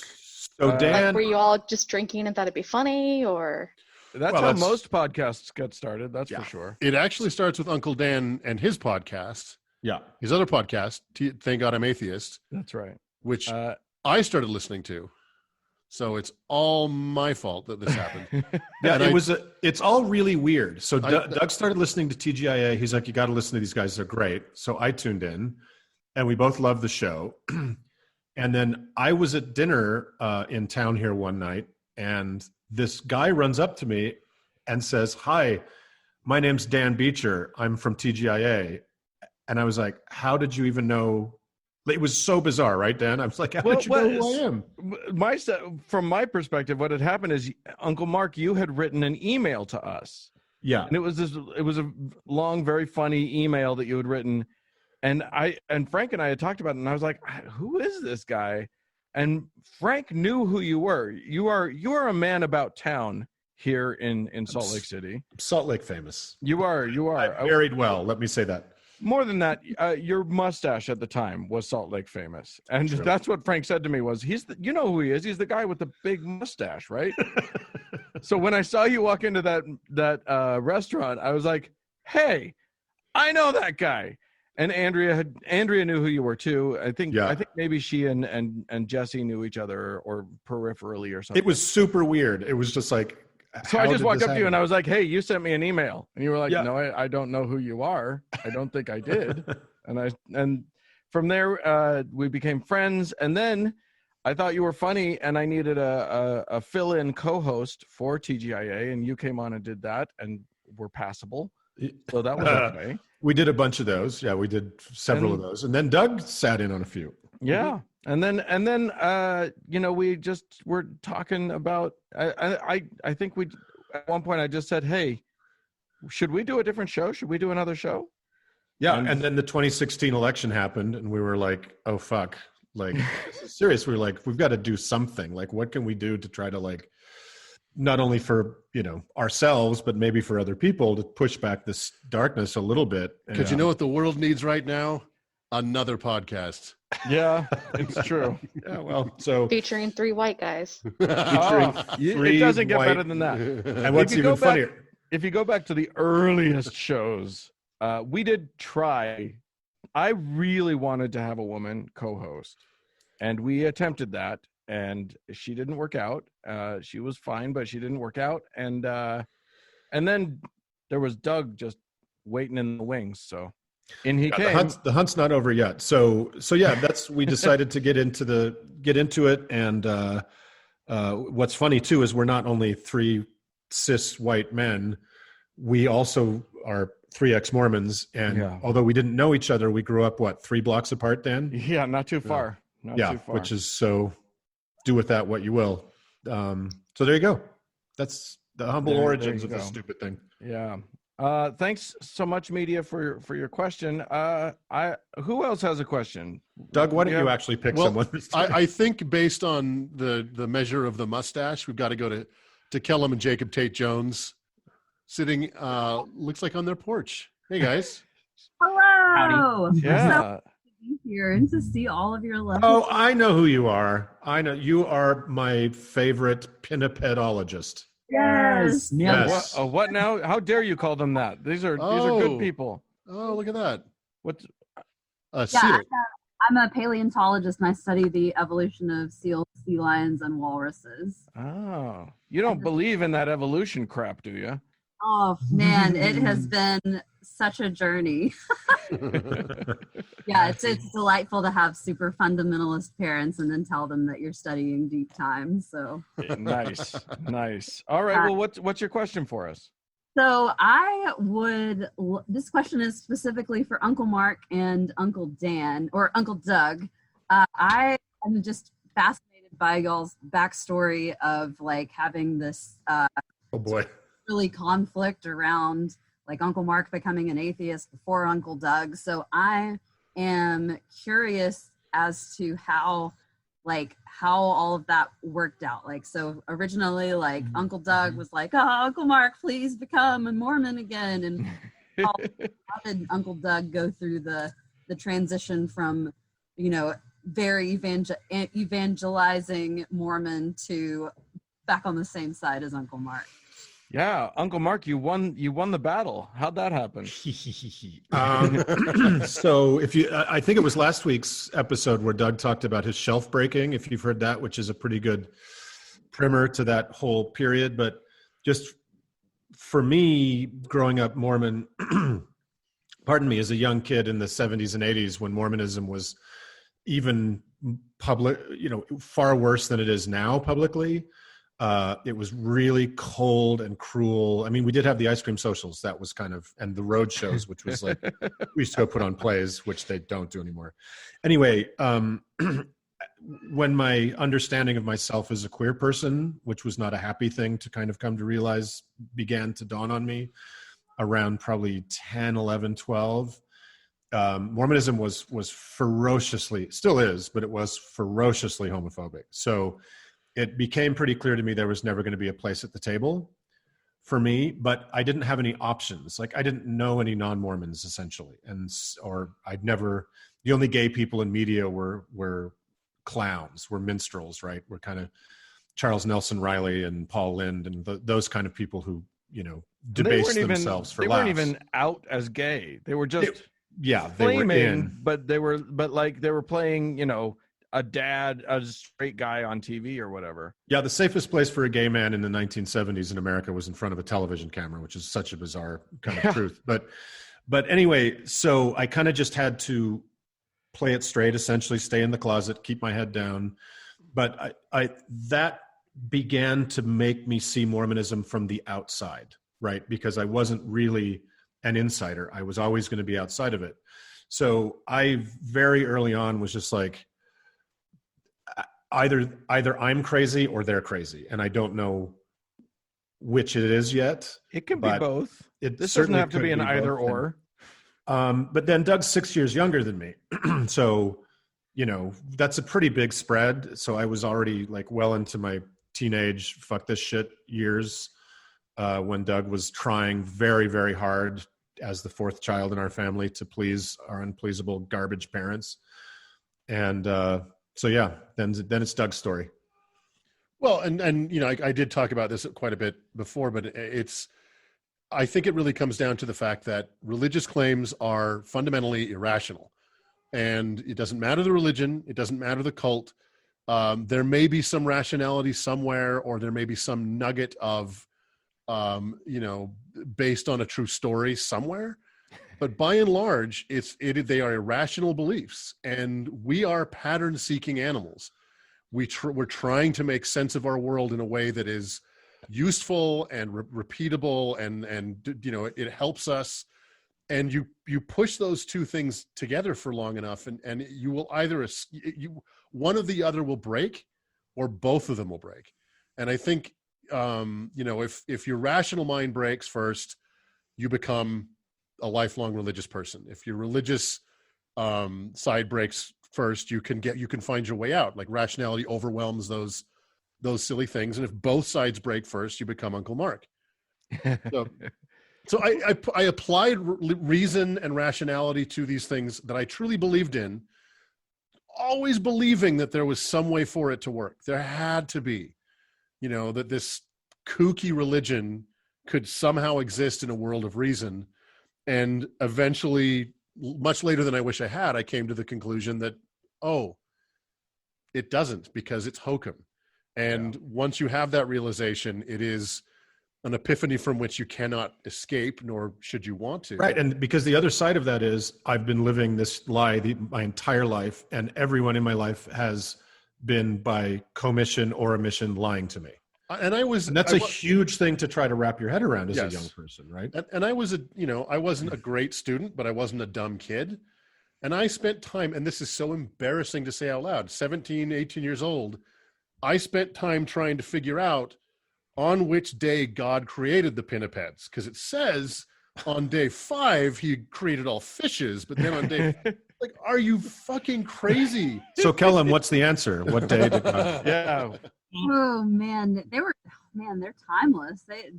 So Dan... were you all just drinking and thought it'd be funny, or... That's how most podcasts get started, that's for sure. It actually starts with Uncle Dan and his podcast. Yeah. His other podcast, Thank God I'm Atheist. That's right. Which I started listening to. So it's all my fault that this happened. It's all really weird. So Doug started listening to TGIA. He's like, you got to listen to these guys. They're great. So I tuned in and we both loved the show. And then I was at dinner in town here one night, and this guy runs up to me and says, "Hi, my name's Dan Beecher. I'm from TGIA." And I was like, how did you even know? It was so bizarre, right, Dan? I was like, how did you know who I am? From my perspective, what had happened is, Uncle Mark, you had written an email to us. Yeah. And it was a long, very funny email that you had written. And Frank and I had talked about it, and I was like, who is this guy? And Frank knew who you were. You are a man about town here in Salt Lake City. Salt Lake famous. You are. I buried well. Let me say that. More than that, your mustache at the time was Salt Lake famous, and that's what Frank said to me was, you know who he is? He's the guy with the big mustache, right? So when I saw you walk into that restaurant, I was like, hey, I know that guy. And Andrea knew who you were too. I think maybe she and Jesse knew each other or peripherally or something. It was super weird. It was just like. So I just walked up to you and I was like, hey, you sent me an email. And you were like, no, I don't know who you are. I don't think I did. And from there, we became friends. And then I thought you were funny and I needed a fill-in co-host for TGIA. And you came on and did that and were passable. So that was okay. We did a bunch of those. Yeah, we did several of those. And then Doug sat in on a few. Yeah. And then we just were talking about, I think at one point I just said, hey, should we do a different show? Should we do another show? Yeah. And then the 2016 election happened and we were like, oh, fuck. Like, this is serious. We were like, we've got to do something. Like, what can we do to try to, like, not only for, ourselves, but maybe for other people to push back this darkness a little bit. Because you know what the world needs right now? Another podcast. Yeah, it's true. Yeah, well, so featuring 3 white guys. It doesn't get better than that. And what's even funnier, if you go back to the earliest shows, we did try. I really wanted to have a woman co-host, and we attempted that, and she didn't work out. She was fine, but she didn't work out, and then there was Doug just waiting in the wings. So. And he came. The hunt's not over yet. So yeah, we decided to get into it. And what's funny too is we're not only 3 cis white men, we also are 3 ex-Mormons. And although we didn't know each other, we grew up 3 blocks apart, Dan? Yeah, not too far. Not too far. Which is, so do with that what you will. So there you go. That's the humble origins of this stupid thing. Yeah. Thanks so much, media, for your question. Who else has a question? Doug, why don't you actually pick someone? I think based on the measure of the mustache, we've got to go to Kellum and Jacob Tate Jones, sitting looks like on their porch. Hey guys. Hello. Howdy. Yeah. So to be here and to see all of your love. Oh, I know who you are. I know you are my favorite pinnipedologist. Yes. What now? How dare you call them that? These are good people. Oh, look at that. What's seal? I'm a paleontologist and I study the evolution of seals, sea lions, and walruses. Oh, you don't believe in that evolution crap, do you? Oh man, it has been such a journey. Yeah, it's delightful to have super fundamentalist parents and then tell them that you're studying deep time. So nice. All right. Well, what's your question for us? So this question is specifically for Uncle Mark and Uncle Dan or Uncle Doug. I am just fascinated by y'all's backstory of like having this oh boy, really conflict around like Uncle Mark becoming an atheist before Uncle Doug. So I am curious as to how all of that worked out. Like, so originally, like Uncle Doug was like, "Oh, Uncle Mark, please become a Mormon again." And how did Uncle Doug go through the transition from, very evangelizing Mormon to back on the same side as Uncle Mark? Yeah, Uncle Mark, you won the battle. How'd that happen? So I think it was last week's episode where Doug talked about his shelf breaking, if you've heard that, which is a pretty good primer to that whole period. But just for me, growing up Mormon, pardon me, as a young kid in the 70s and 80s, when Mormonism was even public, far worse than it is now publicly. It was really cold and cruel. I mean, we did have the ice cream socials. That was and the road shows, which was like, we used to go put on plays, which they don't do anymore. Anyway, when my understanding of myself as a queer person, which was not a happy thing to kind of come to realize, began to dawn on me around probably 10, 11, 12, Mormonism was ferociously, still is, but it was ferociously homophobic. So it became pretty clear to me there was never going to be a place at the table for me, but I didn't have any options. Like I didn't know any non-Mormons essentially. The only gay people in media were clowns, were minstrels, right? Were kind of Charles Nelson Riley and Paul Lynde and those kind of people who, debased themselves for laughs. They weren't even out as gay. They were just they flaming, were in. but they were playing, a straight guy on TV or whatever. Yeah, the safest place for a gay man in the 1970s in America was in front of a television camera, which is such a bizarre kind of truth. But anyway, so I kind of just had to play it straight, essentially stay in the closet, keep my head down. But that began to make me see Mormonism from the outside, right? Because I wasn't really an insider. I was always going to be outside of it. So I very early on was just like, either I'm crazy or they're crazy, and I don't know which it is yet. It can be both. This doesn't have to be an either or. But then Doug's 6 years younger than me, so that's a pretty big spread. So I was already like well into my teenage fuck this shit years when Doug was trying very, very hard as the fourth child in our family to please our unpleasable garbage parents, and. So yeah, then it's Doug's story. Well, and I did talk about this quite a bit before, but I think it really comes down to the fact that religious claims are fundamentally irrational, and it doesn't matter the religion, it doesn't matter the cult. There may be some rationality somewhere, or there may be some nugget of, based on a true story somewhere. But by and large, they are irrational beliefs, and we are pattern-seeking animals. We're trying to make sense of our world in a way that is useful and repeatable, and it helps us. And you push those two things together for long enough, and you will either one of the other will break, or both of them will break. And I think if your rational mind breaks first, you become a lifelong religious person. If your religious side breaks first, you can find your way out. Like rationality overwhelms those silly things, and if both sides break first, you become Uncle Mark. So I applied reason and rationality to these things that I truly believed in, always believing that there was some way for it to work. There had to be, that this kooky religion could somehow exist in a world of reason. And eventually, much later than I wish I had, I came to the conclusion that, it doesn't, because it's hokum. And once you have that realization, it is epiphany from which you cannot escape, nor should you want to. Right, and because the other side of that is I've been living this lie my entire life, and everyone in my life has been by commission or omission lying to me. And that's a huge thing to try to wrap your head around as a young person, right? And I wasn't a great student, but I wasn't a dumb kid. And I spent time, and this is so embarrassing to say out loud, 17, 18 years old, I spent time trying to figure out on which day God created the pinnipeds. Because it says on day 5, he created all fishes, but then on day, like, are you fucking crazy? So Kellum, what's the answer? What day did God? Yeah. Oh man, they're timeless. They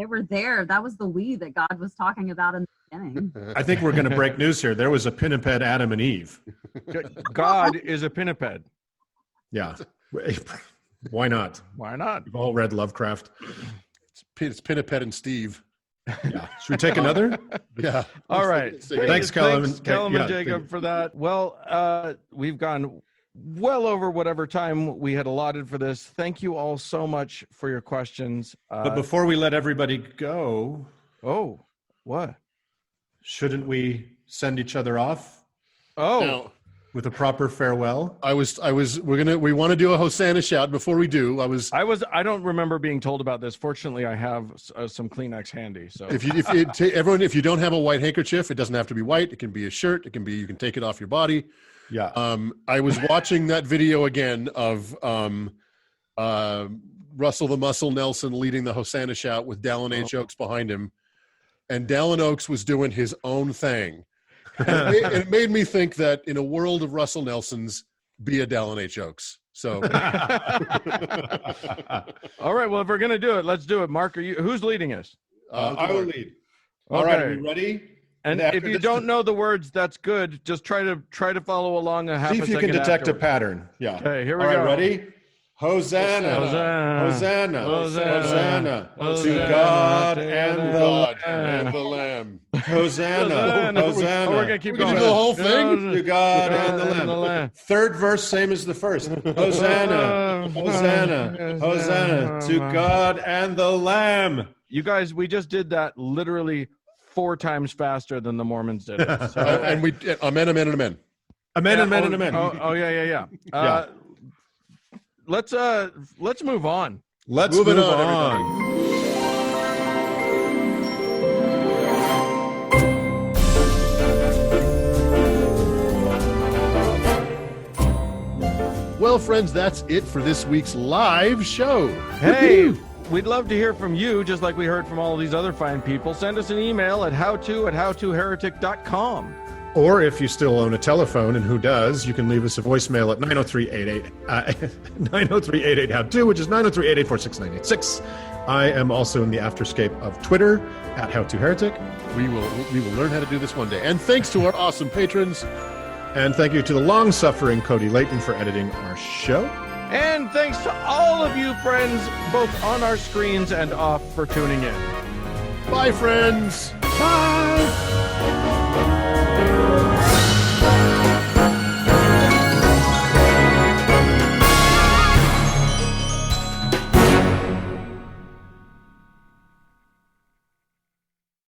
were there. That was the we that God was talking about in the beginning. I think we're going to break news here. There was a pinniped Adam and Eve. God is a pinniped. Yeah. Why not? Why not? We've all read Lovecraft. It's Pinniped and Steve. Yeah. Should we take another? Yeah. All right. Thanks, Kellum. Thanks, Kellum and Jacob, for that. Well, we've gone well over whatever time we had allotted for this. Thank you all so much for your questions. But before we let everybody go, what? Shouldn't we send each other off? No. With a proper farewell? We want to do a Hosanna shout. Before we do, I don't remember being told about this. Fortunately, I have some Kleenex handy. So if you don't have a white handkerchief, it doesn't have to be white. It can be a shirt. You can take it off your body. Yeah. I was watching that video again of Russell the Muscle Nelson leading the Hosanna shout with Dallin H. Oaks behind him, and Dallin Oaks was doing his own thing. And it made me think that in a world of Russell Nelsons, be a Dallin H. Oaks. So, all right. Well, if we're gonna do it, let's do it. Mark, who's leading us? I will lead. Okay. All right, are you ready? And if you don't know the words, that's good. Just try to follow along a half a second. See if you can detect afterwards. a pattern. Yeah. Okay, here we go. go. All right, ready? Hosanna, Hosanna, Hosanna, to God and the Lamb. Hosanna, Hosanna. Oh, we're gonna keep going. Do the whole thing? To God and the Lamb. Third verse, same as the first. Hosanna, Hosanna, Hosanna, to God and the Lamb. You guys, we just did that literally 4 times faster than the Mormons did it. So, and we amen, amen, and amen. Amen, amen, and amen. Oh yeah. Let's move on. Let's move on. Well, friends, that's it for this week's live show. Hey, we'd love to hear from you, just like we heard from all of these other fine people. Send us an email at howtoheretic.com. Or if you still own a telephone, and who does, you can leave us a voicemail at 903-88-HOW-TO, which is 903-884-6986. I am also in the afterscape of Twitter at HowToHeretic. We will learn how to do this one day. And thanks to our awesome patrons. And thank you to the long-suffering Cody Layton for editing our show. And thanks to all of you friends, both on our screens and off, for tuning in. Bye, friends. Bye.